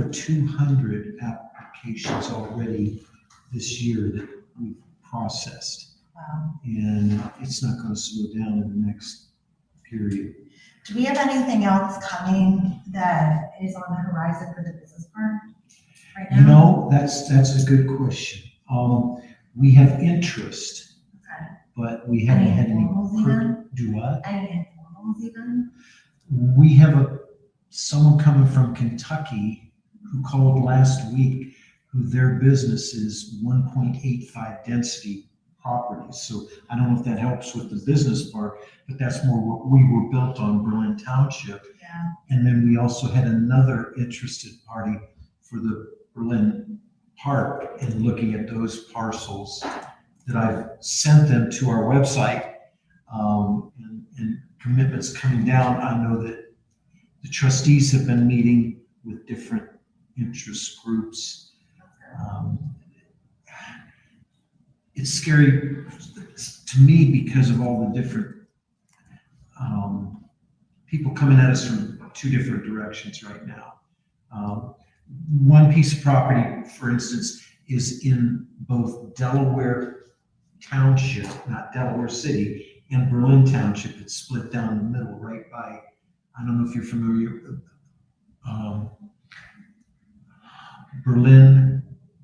200 applications already this year that we've processed. Wow. And it's not going to slow down in the next period. Do we have anything else coming that is on the horizon for the business park right now? You know, that's a good question. We have interest, Okay. but we haven't had any. Informals even? Do what? Any informals even? We have someone coming from Kentucky who called last week, who their business is 1.85 density properties. So I don't know if that helps with the business park, but that's more what we were built on, Berlin Township. Yeah. And then we also had another interested party for the Berlin Park and looking at those parcels that I've sent them to our website, and commitments coming down. I know that the trustees have been meeting with different interest groups. It's scary to me because of all the different people coming at us from 2 different directions right now. One piece of property, for instance, is in both Delaware Township, not Delaware City, and Berlin Township. It's split down the middle, right by, I don't know if you're familiar with Berlin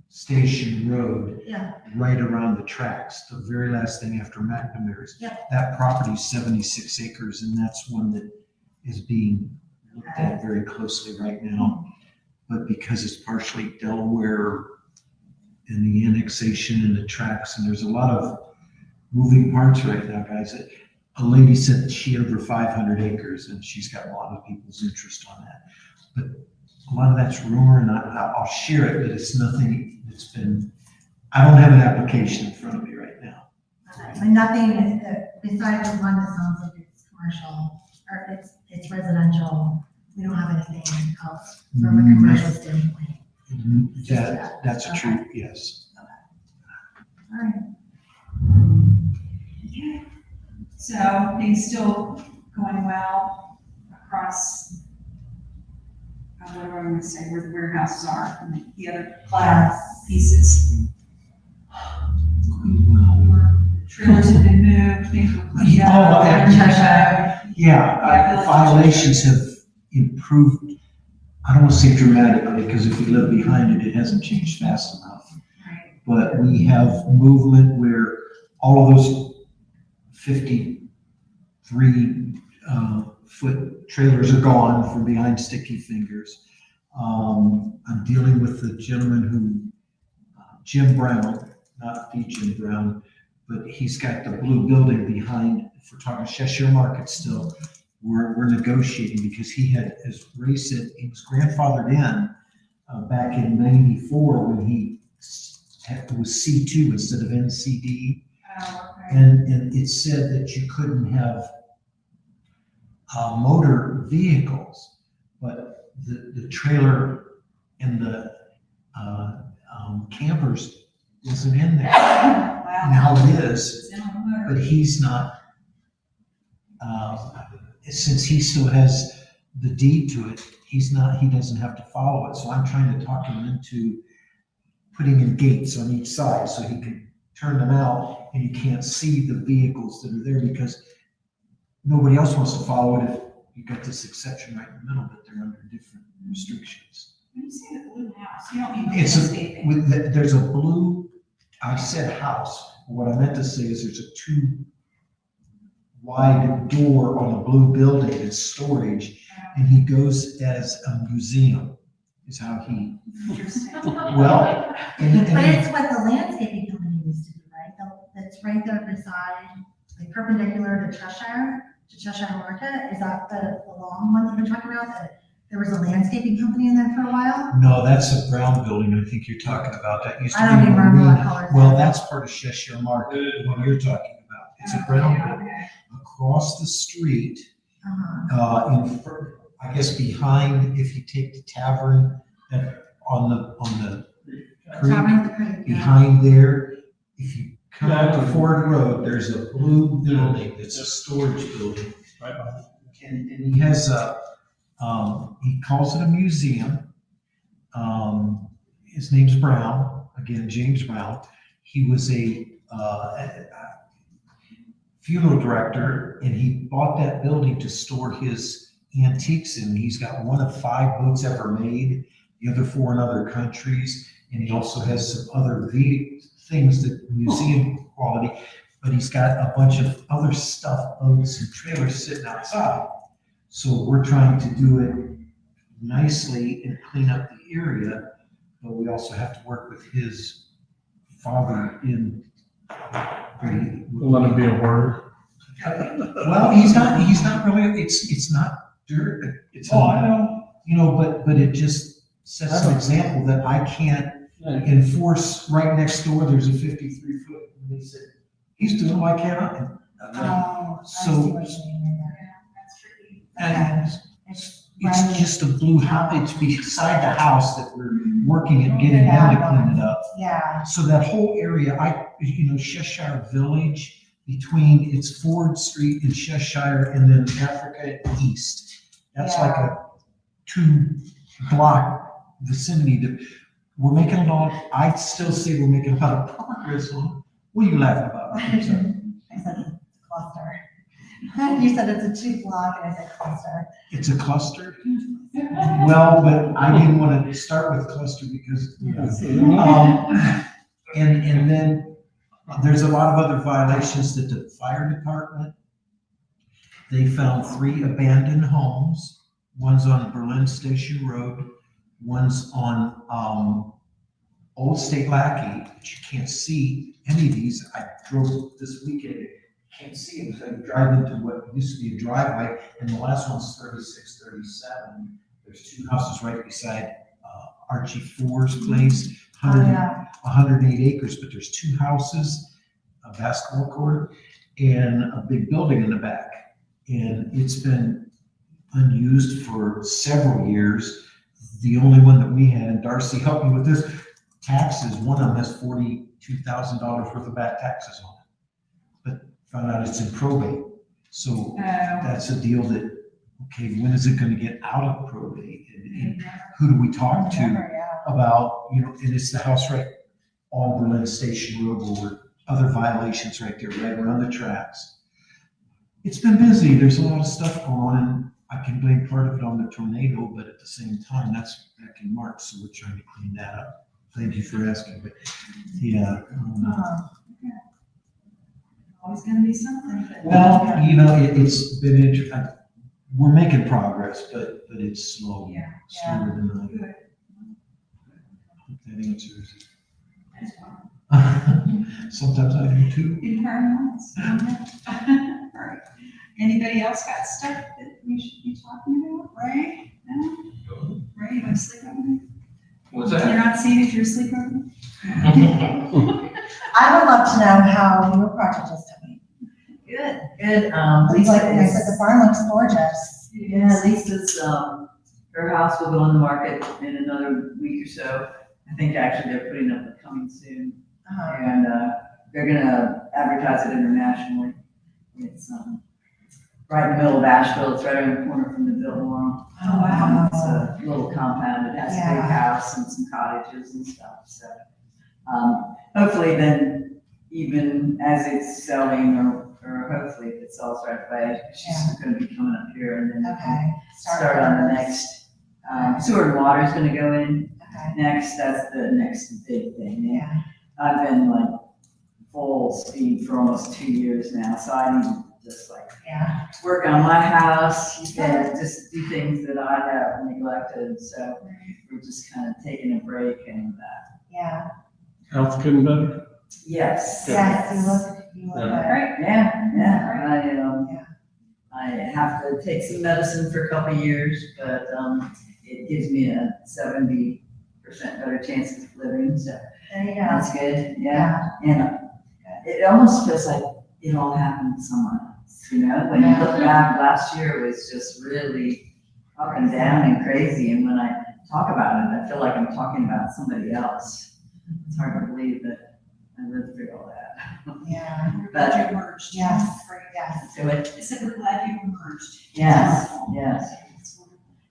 Station Road. Yeah. Right around the tracks, the very last thing after McNamara's. Yep. That property is 76 acres, and that's one that is being looked at very closely right now. But because it's partially Delaware and the annexation and the tracks, and there's a lot of moving parts right now, guys. A lady said that she had over 500 acres, and she's got a lot of people's interest on that. But a lot of that's rumor, and I'll share it, but it's nothing that's been, I don't have an application in front of me right now. Okay. But nothing besides the one that sounds like it's commercial, or it's residential. We don't have anything else from a commercial standpoint. That's true, yes. All right. Okay. So things still going well across, what do I want to say, where the warehouses are and the other class pieces. Trailers have been moved, things were cleaned up. Yeah, violations have improved. I don't want to say dramatically, because if you live behind it, it hasn't changed fast enough. Right. But we have movement where all of those 53-foot trailers are gone from behind Sticky Fingers. I'm dealing with the gentleman who, Jim Brown, not Beach and Brown, but he's got the blue building behind, if we're talking Cheshire Market still, we're negotiating because he had, as Ray said, he was grandfathered in back in '94 when he was C2 instead of NCD. Oh, okay. And it said that you couldn't have motor vehicles, but the trailer and the campers wasn't in there. Wow. Now it is, It's in on the motor. but he's not, since he still has the deed to it, he doesn't have to follow it. So I'm trying to talk him into putting in gates on each side so he can turn them out and you can't see the vehicles that are there because nobody else wants to follow it if you got this exception right in the middle, but they're under different restrictions. When you say the blue house, you don't mean It's a, landscaping. there's a blue, I said house. What I meant to say is there's a 2 wide door on a blue building that's storage, and he goes as a museum, is how he, Interesting. well, and But it's what the landscaping company used to do, right? That's right there beside, like perpendicular to Cheshire Market. Is that the long one that you're talking about? That there was a landscaping company in there for a while? no, that's a brown building I think you're talking about. That used to I be don't even remember Marine. what color. Well, that's part of Cheshire Market, what you're talking about. It's a brown Yeah, building. okay. Across the street, Uh-huh. I guess behind, if you take the tavern on the creek, Tavern at the Creek, yeah. behind there, if you come up to Ford Road, there's a blue building, it's a storage building. Right behind. And he has he calls it a museum. His name's Brown, again, James Brown. He was a funeral director, and he bought that building to store his antiques in. He's got one of 5 boats ever made, the other 4 in other countries, and he also has some other things that museum quality, but he's got a bunch of other stuff, boats and trailers sitting outside. So we're trying to do it nicely and clean up the area, but we also have to work with his father in. Let him be a hoarder. Well, he's not really, it's not dirt, it's. I know. You know, but it just sets an example that I can't enforce right next door, there's a 53-foot, and they said, he's doing why can't I? Oh, I see So- what you mean right there. That's tricky. And It's it's right. just a blue house, it's beside the house that we're working at getting down to clean it up. Yeah, So that whole area, Cheshire Village, between it's Ford Street and Cheshire and then Africa East. That's like a 2-block vicinity that we're making a lot, I still say we're making a lot of progress on. What are you laughing about? I said it's a cluster. You said it's a 2-block and I said cluster. It's a cluster? Well, but I didn't want to start with cluster because, and then there's a lot of other violations that the fire department, they found 3 abandoned homes. One's on Berlin Station Road, one's on Old State Lackey, but you can't see any of these. I drove this weekend, can't see them, so I drive into what used to be a driveway, and the last one's 3637. There's 2 houses right beside Archie Ford's place, Oh, 100, yeah. 108 acres, but there's 2 houses, a basketball court, and a big building in the back. And it's been unused for several years. The only one that we had, and Darcy helped me with this, taxes, one of them has $42,000 worth of back taxes on it. But found out it's in probate. So that's a deal that, okay, when is it gonna get out of probate? And who do we talk to Never, yeah. about, and it's the house right on Berlin Station Road where other violations right there, right around the tracks. It's been busy. There's a lot of stuff going on, and I can blame part of it on the tornado, but at the same time, that's back in March, so we're trying to clean that up. Thank you for asking, but yeah. Always gonna be something, but. Well, it's been interesting. We're making progress, but it's slow. Yeah. Slower than I. Good. Hope that answers. Sometimes I do too. In paramount. All right. Anybody else got stuff that we should be talking about? Ray? No? Ray, you want to sleep over there? What's You're that? not seeing if you're asleep over there? I would love to know how your project is doing. Good, good. It's like, I said, the barn looks gorgeous. Yeah, Lisa's, her house will go on the market in another week or so. I think actually they're putting up the coming soon. Uh-huh. And, they're gonna advertise it internationally. It's, right in the middle of Asheville. It's right around the corner from the Biltmore. Oh, wow. It's a little compound. It has a big Yeah. house and some cottages and stuff, so. Hopefully then, even as it's selling, or hopefully if it sells right away, she's gonna be coming up here and then we can Okay. start on the next. Sewer and water is gonna go in Okay. next. That's the next big thing. Yeah. I've been like full speed for almost 2 years now, so I need to just like Yeah. work on my house and just do things that I have neglected. So we're just kind of taking a break and, Yeah. Health getting better? yes. Yes, you look Yeah. good. Right. Yeah. Yeah. I have to take some medicine for a couple of years, but, it gives me a 70% better chance of living, so There you go. that's good, yeah. And it almost feels like it all happened to someone else, you know? When you look back, last year was just really up and down and crazy, and when I talk about it, I feel like I'm talking about somebody else. It's hard to believe that I lived through all that. Yeah. We're glad you emerged. Yes. Great. Yes. So it, I said we're glad you emerged. yes, yes.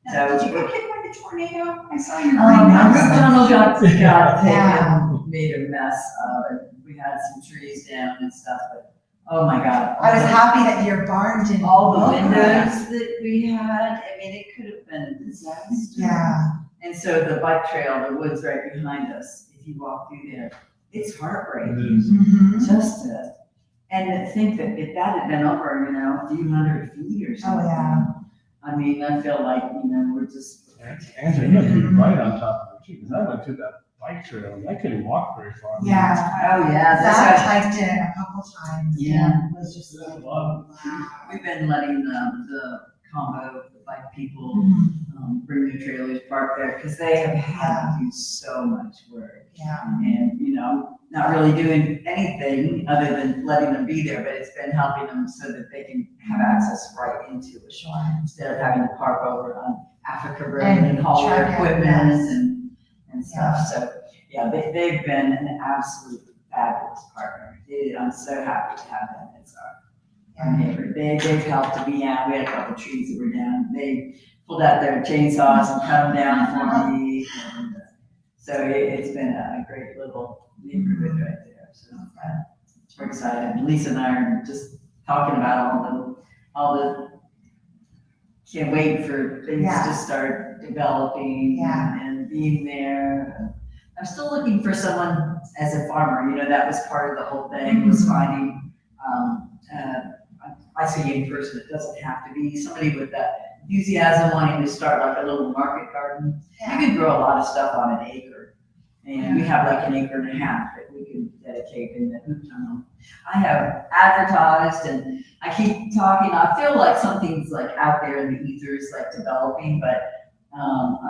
Now, did you get hit by the tornado? I saw your. Our roof tunnel got Yeah. taken, made a mess of it. We had some trees down and stuff, but, oh my God. I was happy that your barn didn't. All the look windows like- that we had, I mean, it could have been a disaster. Yeah. And so the bike trail, the woods right behind us, if you walk through there, it's heartbreaking. Mhm. Just to, and to think that if that had been over, you know, a few hundred feet or something. yeah. I mean, I feel like, you know, we're just. Angela, you have to be right on top of it too, because I went through that bike trail and I couldn't walk very far. Yeah. Oh, yeah, Zach that's hiked it a couple times. Yeah. and was just like, Wow. wow. we've been letting the combo, the bike people, Mhm. bring their trailers, park there, because they have had to do so much work. Yeah. And, you know, not really doing anything other than letting them be there, but it's been helping them so that they can have access right into a shop instead of having to park over on Africa Road and haul their truck it, equipment yes. and stuff. So, yeah, they've been an absolute fabulous partner. I'm so happy to have them as our neighbor. They've helped to be out. We had a couple of trees that were down. They pulled out their chainsaws and cut them down for me. And, so it's been a great little neighborhood right there. So we're excited. Lisa and I are just talking about all the can't wait for things Yeah. to start developing Yeah. and being there. I'm still looking for someone as a farmer, you know, that was part of the whole thing, was finding, I say young person, it doesn't have to be somebody with that enthusiasm, wanting to start like a little market garden. You can grow a lot of stuff on an acre, and we have like an acre and a half that we can dedicate in the hoop tunnel. I have advertised and I keep talking, I feel like something's like out there in the ethers, like developing, but,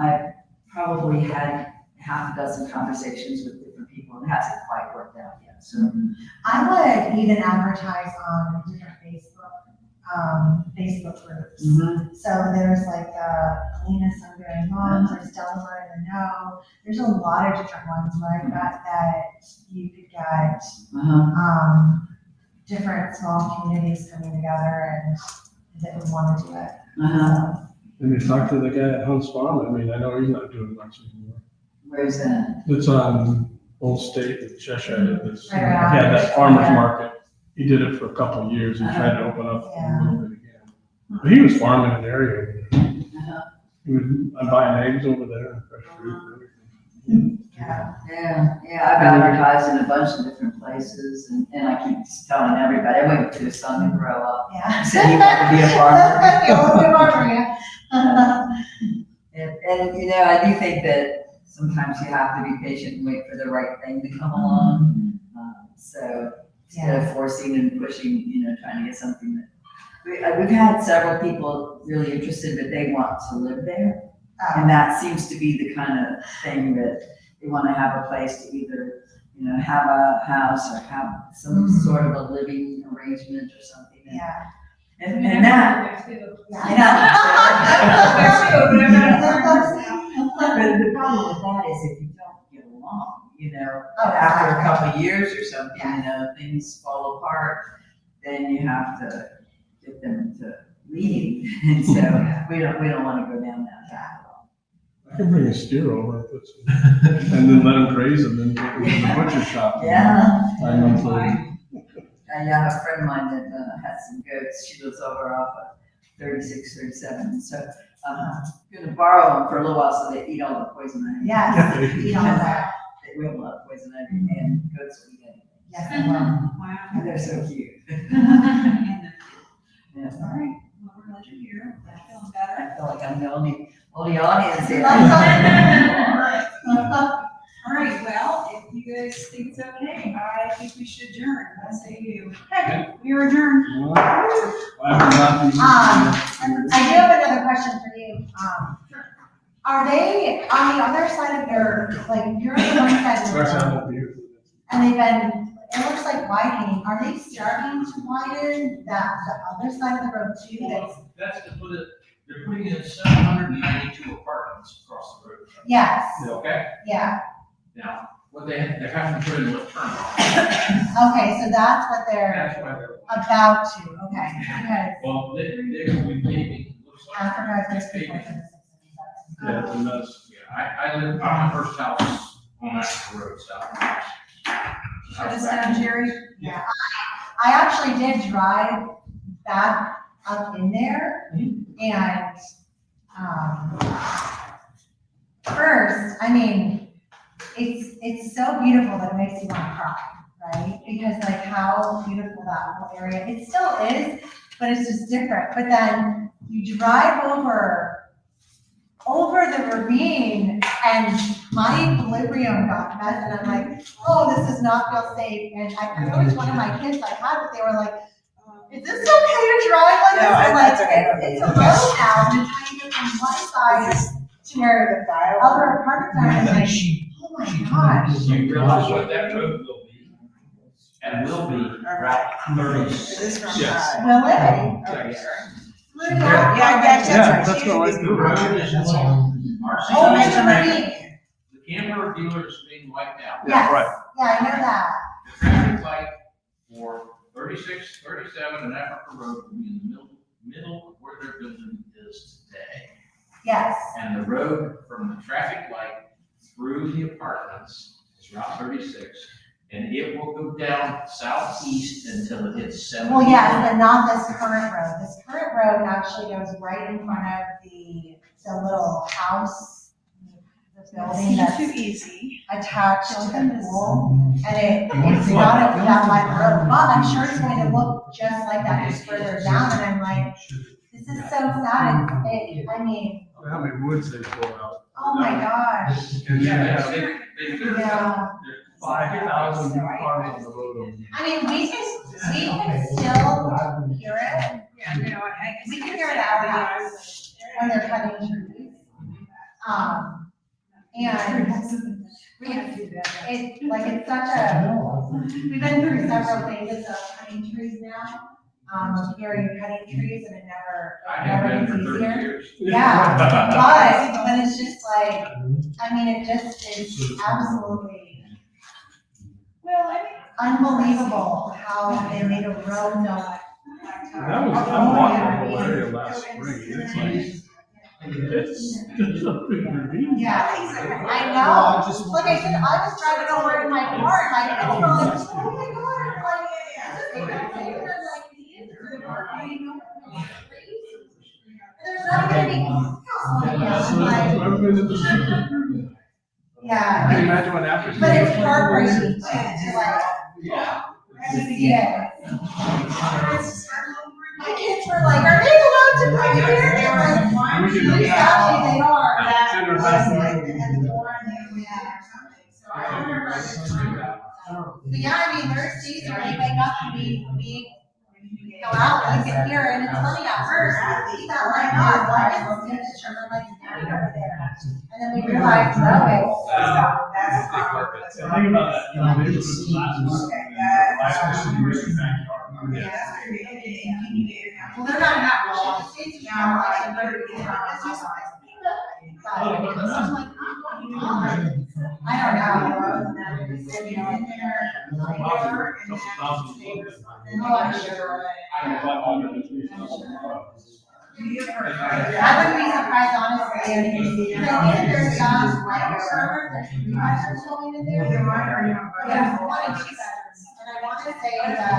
I've probably had half a dozen conversations with different people and it hasn't quite worked out yet, so. I would even advertise on different Facebook groups. So there's like Alina Sunbury Moms, there's Delaware in the Know. There's a lot of different ones where I bet that you could get different small communities coming together and that would want to do it. So, And you talk to the guy at Hunt's Farm, I mean, I know he's not doing much anymore. Where's that? It's on Old State in Cheshire, it's, Right yeah, around. that farmer's Yeah. market. He did it for a couple of years, he tried to open up a Yeah. little bit again. But he was farming an area over there. He was, I'm buying eggs over there and fresh fruit and everything. yeah. Yeah, I've advertised in a bunch of different places and I keep telling everybody, I waited for his son to grow up. Yeah. I said he wanted to be a farmer. It will be a farmer, yeah. And, you know, I do think that sometimes you have to be patient and wait for the right thing to come along. So instead of forcing and pushing, trying to get something that, we've had several people really interested, but they want to live there. And that seems to be the kind of thing that they want to have a place to either, have a house or have some sort of a living arrangement or something. Yeah. And that, but the problem with that is if you don't get along, after a couple of years or something, things fall apart, then you have to get them to leave. And so we don't want to go down that path at all. I can bring a steer over and put some, and then let them graze them, then take them to the butcher shop. Yeah. 9 months later. I have a friend of mine that has some goats. She lives over off of 36, 37. So I'm going to borrow them for a little while so they eat all the poison ivy. Yes, eat all that. They will love poison ivy, and goats will eat anything. Yes, I will. Wow. They're so cute. Yeah. All right, well, we're glad you're here. I'm feeling better. I feel like I'm the only audience here. All right, well, if you guys think it's okay, I think we should adjourn. What say you? Okay, we are adjourned. I do have another question for you. Are they on the other side of your, you're on the one side of the road, and they've been, it looks like widening. Are they starting to widen the other side of the road too? That's to put it, they're putting in 792 apartments across the road. Yes, Okay? yeah. Now, what they have to put in left turn on. Okay, so that's what they're That's why they're. about to, okay, because Well, they're going to be paving, it looks like. Africa is Paving. Yeah, it's a mess. Yeah, I live on my first house on that road south. Shut us down, Jerry. Yeah, I actually did drive back up in there, and, first, I mean, it's so beautiful that it makes you want to cry, right? Because how beautiful that whole area, it still is, but it's just different. But then you drive over the ravine, and my equilibrium got messed, and I'm like, oh, this does not feel safe. And I noticed one of my kids, had it, they were like, is this okay to drive like this? I'm like, it's a road now, and it's kind of from one side to where the other apartments are, and I'm like, oh my gosh. You realize what that road will be? And will be Route 36. Yes. Will it? Yeah, that's what I The do. road is long. Our Oh, city it's a ravine. The camper dealer is being wiped out. Yes, right. yeah, I know that. The traffic light for 36, 37, and Africa Road will be in the middle of where their building is today. Yes, And the road from the traffic light through the apartments is Route 36, and it will go down southeast until it hits 70. well, yes, but not this current road. This current road actually goes right in front of the little house, the building Seems too that's easy. attached to the pool. And it's not that wide road, but I'm sure it's going to look just like that just further down. And I'm like, this is so sad. It's big. I mean, How many woods they pull out? oh my gosh. Yeah, they cleared it out. Yeah. 5,000 new cars on the road. I mean, we can still hear it. Yeah, no, We can hear it at our house when they're cutting trees. And we have to do that. it's such a, we've been through several phases of cutting trees now. Hearing cutting trees, and it I have been never for gets 30 easier. years. Yeah, but it's just I mean, it just is absolutely Well, I mean, unbelievable how they made a road That was, I'm walking the whole area last spring. It's a big ravine. Yeah, I know. Like I said, I was driving over in my car, and my kids were like, oh my god, there's not gonna be. Yeah, I can imagine what happens. but it's heartbreaking to Yeah. see it. My kids were like, are they allowed to come here? They were like, We can- exactly, they are. Send her back. But yeah, to get here, and it's funny at first, we thought, like, oh, why is this signature, I'm like, down over there. And then we realized, no, it's. The thing about that, you know, maybe it was the last person who was in the backyard. Well, they're not happy, she's now, like, they're gonna get around. I don't I wouldn't be surprised, honestly, if there's jobs like a server that you guys are filling in there. Yeah, one of these. And I want to say that.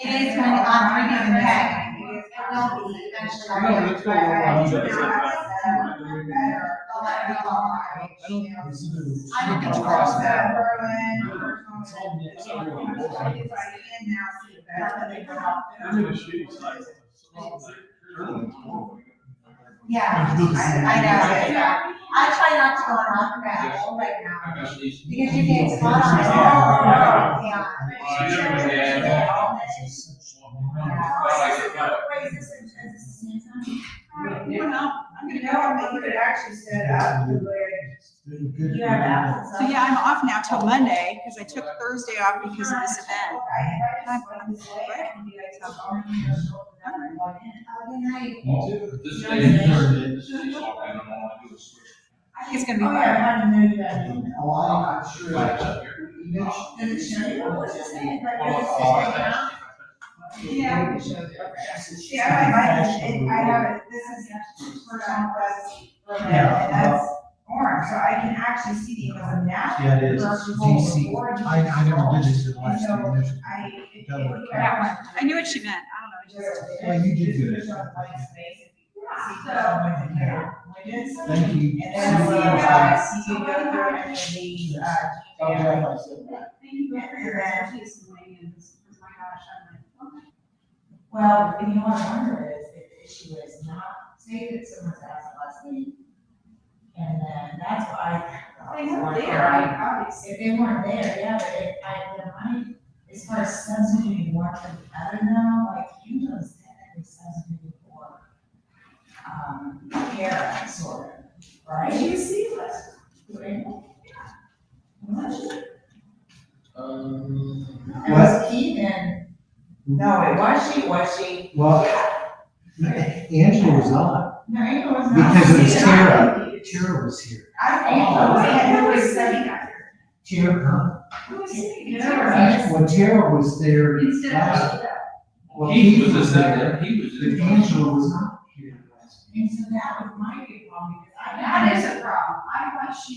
It is going to on 3D and that. It will be eventually. I don't think cross that. Yeah, I know. I try not to go on off the bat right now. Because you get spot on. You know, I'm gonna go. You could actually set up the way. You have apples. So yeah, I'm off now till Monday, because I took Thursday off because of this event. This day is Thursday, this is all, I don't know, I do a switch. I think it's gonna be Oh, fun. yeah, I didn't know that. Oh, I'm sure. Does it show you? What's his name? Yeah. Yeah, I have it, this is personal plus, and that's orange, so I can actually see the emails now. Yeah, it is. DC. I never did this in the last So, few years. I knew what she meant, I don't know. Well, you did good. Thank you. And then we'll, you can go through and the, Thank you for your expertise in weighing in. This was my gosh, I'm like, okay. Well, you know what I wonder is if the issue is not, say that someone's asked last week, and then that's why. They weren't there, obviously. If they weren't there, yeah, but if as far as substituting one for the other now, like, you know, it's technically substituting for, care, sort of, right? Did you see this? It What? was Keith and. No, it was she? Well, Angela was not, No, Angela was not. because it was Tara. Tara was here. Who was sitting up here? Tara, Who was sitting when Tara was there Instead of last. Well, He was the second, he was But the. Angela was not here last. And so that was my big problem, because I. That is a problem. I thought she.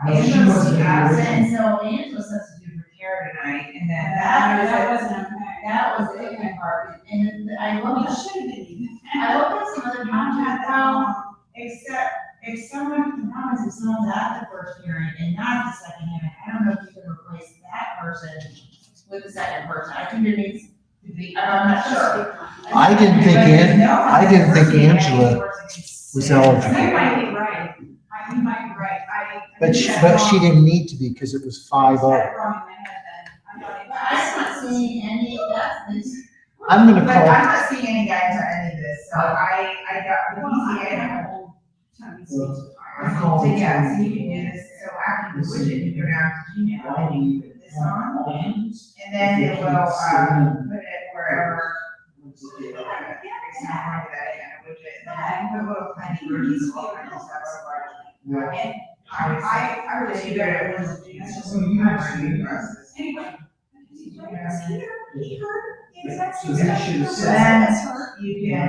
No, she wasn't here. And so Angela substituted for Tara tonight, and then that was, wasn't okay. that was the icky part, and then I Well, looked it at, should have been even. I looked at some other contracts, well, except if someone, the problem is if someone's at the first hearing and not the second hearing, I don't know if you can replace that person with the second person, I think there needs to be, I'm not sure. I didn't think Angela was eligible. You might be right. You might be right. But she didn't need to be, because it was 5-0. I'm not seeing any, that's, I'm gonna But call, I'm not seeing any guidance on any of this, so I got the PCA. So yeah, so you can do this, so after the widget, you go down to Gmail and you put this on, and then it will, put it wherever. It's not like that kind of widget, and then put little tiny versions of all kinds of stuff. And I really do better at this, it's just so you have to do process. Anyway. So that should have So said. then you can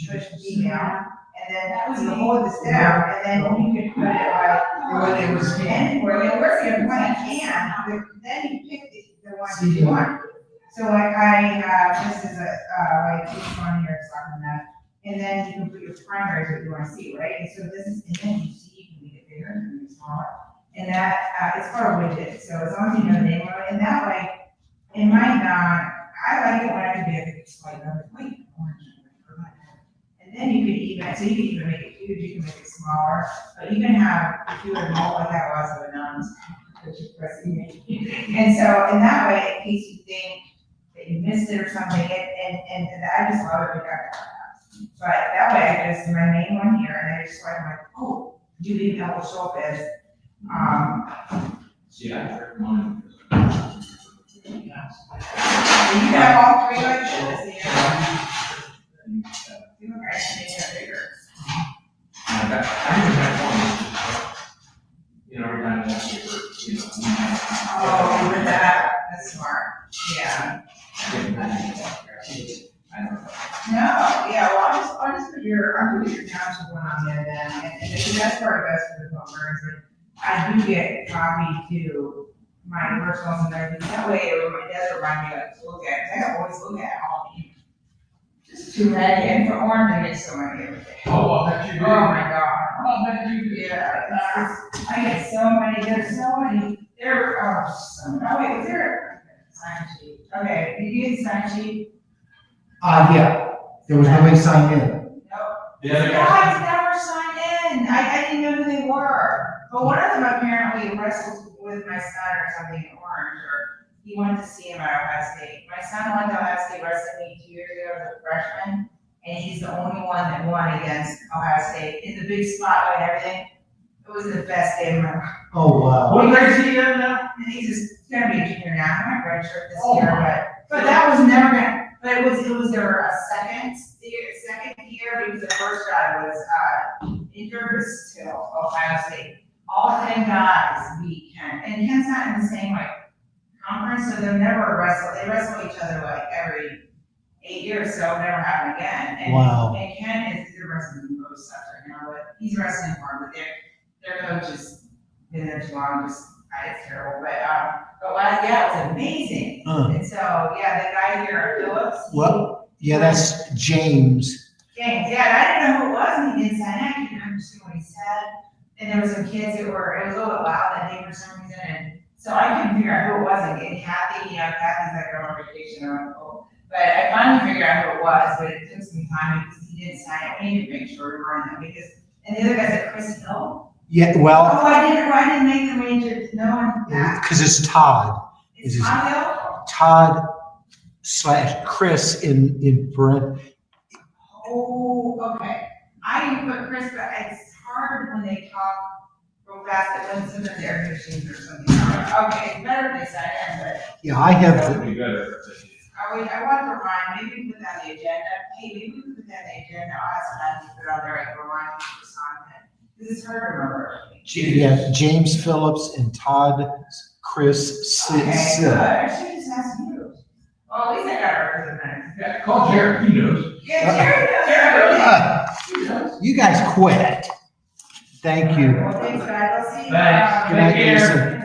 push Gmail, and then you hold this down, and then you can put it like where they was in, where they were in, when you can, then you pick the one you want. So like I have, this is a, like this one here, it's talking about, and then you can put your primaries that you wanna see, right? And so this is, and then you see, you can make it bigger and make it smaller. And that, it's called a widget, so as long as you know the name of it, and that way, it might not, I like it when I can be a big slide, I'm like, wait, orange. And then you can even, so you can even make it huge, you can make it smaller, but you can have, if you were to multiply that lots of numbers, which is press email. And so, in that way, in case you think that you missed it or something, and I just love it, we got that. But that way, I just, my main one here, and I just, I'm like, oh, you didn't know what show up is. See, I heard mine. You have all three like this here. You guys make it bigger. I even had one, you know, every time I ask you for, you know. Oh, with that, that's smart, yeah. I don't know. No, yeah, well, I'll just put your township one on there then, and the best part of us for the homeowners, but I do get copied to my personals and everything, that way it does remind me like to look at, 'cause I always look at all of you. Just too many, and for orange, I get so many every day. Oh, I bet you do. Oh my god. I bet you do. Yeah, I get so many, there's so many, oh wait, was there a sign sheet? Okay, did you get the sign sheet? Yeah, there was nobody signed in. Nope. The other Guys never signed in. I didn't know who they were. But one of them apparently wrestled with my son or something at Orange, or he went to see him at Ohio State. My son went to Ohio State wrestling 2 years ago as a freshman, and he's the only one that won against Ohio State in the big spotlight and everything. It was the best day of my life. Oh, wow. What grade is he in now? And he's just gonna be a junior now. I might redshirt this year, but that was never gonna. But it was their second year, because the first guy was, injured till Ohio State. All 10 guys beat Kent, and Kent's not in the same, like, conference, so they'll never wrestle, they wrestle each other like every 8 years, so it'll never happen again. And- Wow. And Kent is, they're wrestling most stuff right now, but he's wrestling hard, but their coach has been there too long, it's terrible, but yeah, it was amazing. And so, yeah, the guy here, Phillips. Well, yeah, that's James. James, yeah, and I didn't know who it was, and he didn't sign it, I couldn't understand what he said. And there were some kids that were, it was a little loud that day for some reason, and so I couldn't figure out who it was, and Kathy, Kathy's like on vacation, but I finally figured out who it was, but it took some time because he didn't sign it, we need to make sure we run that, because, and the other guy's like Chris Hill. Yeah, well, Oh, I didn't make the arrangements, no one, because it's Todd. it's Tom Hill? Todd / Chris in Brent. Oh, okay. I didn't put Chris, but it's hard when they talk real fast, that when sometimes the air conditioning or something. Okay, it's better if they sign in, but Yeah, I have That the, would be better. I want to remind, maybe we put that on the agenda. Hey, maybe we put that on the agenda. I'll ask Matt to put it on there, like, remind me to sign it. Because it's hard to remember. yeah, James Phillips and Todd Chris Okay, good. Sid. I should just ask you. Well, at least I got our representative. Yeah, call Jared, he knows. Yeah, Jerry knows. You guys quit. Thank you. Well, thanks, guys. Let's see. Thanks. Good night, Take care. Jason.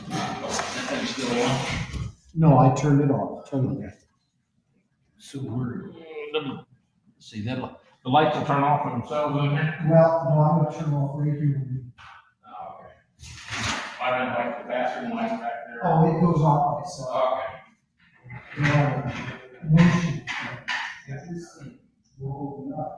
That thing's still on. No, I turned it off, totally. So we're, see, that, the lights will turn off of themselves in there? Well, no, I'm gonna turn off right here. Oh, okay. I didn't like the bathroom light back there. Oh, it goes off myself. Okay. Once you- yeah, this thing will open up.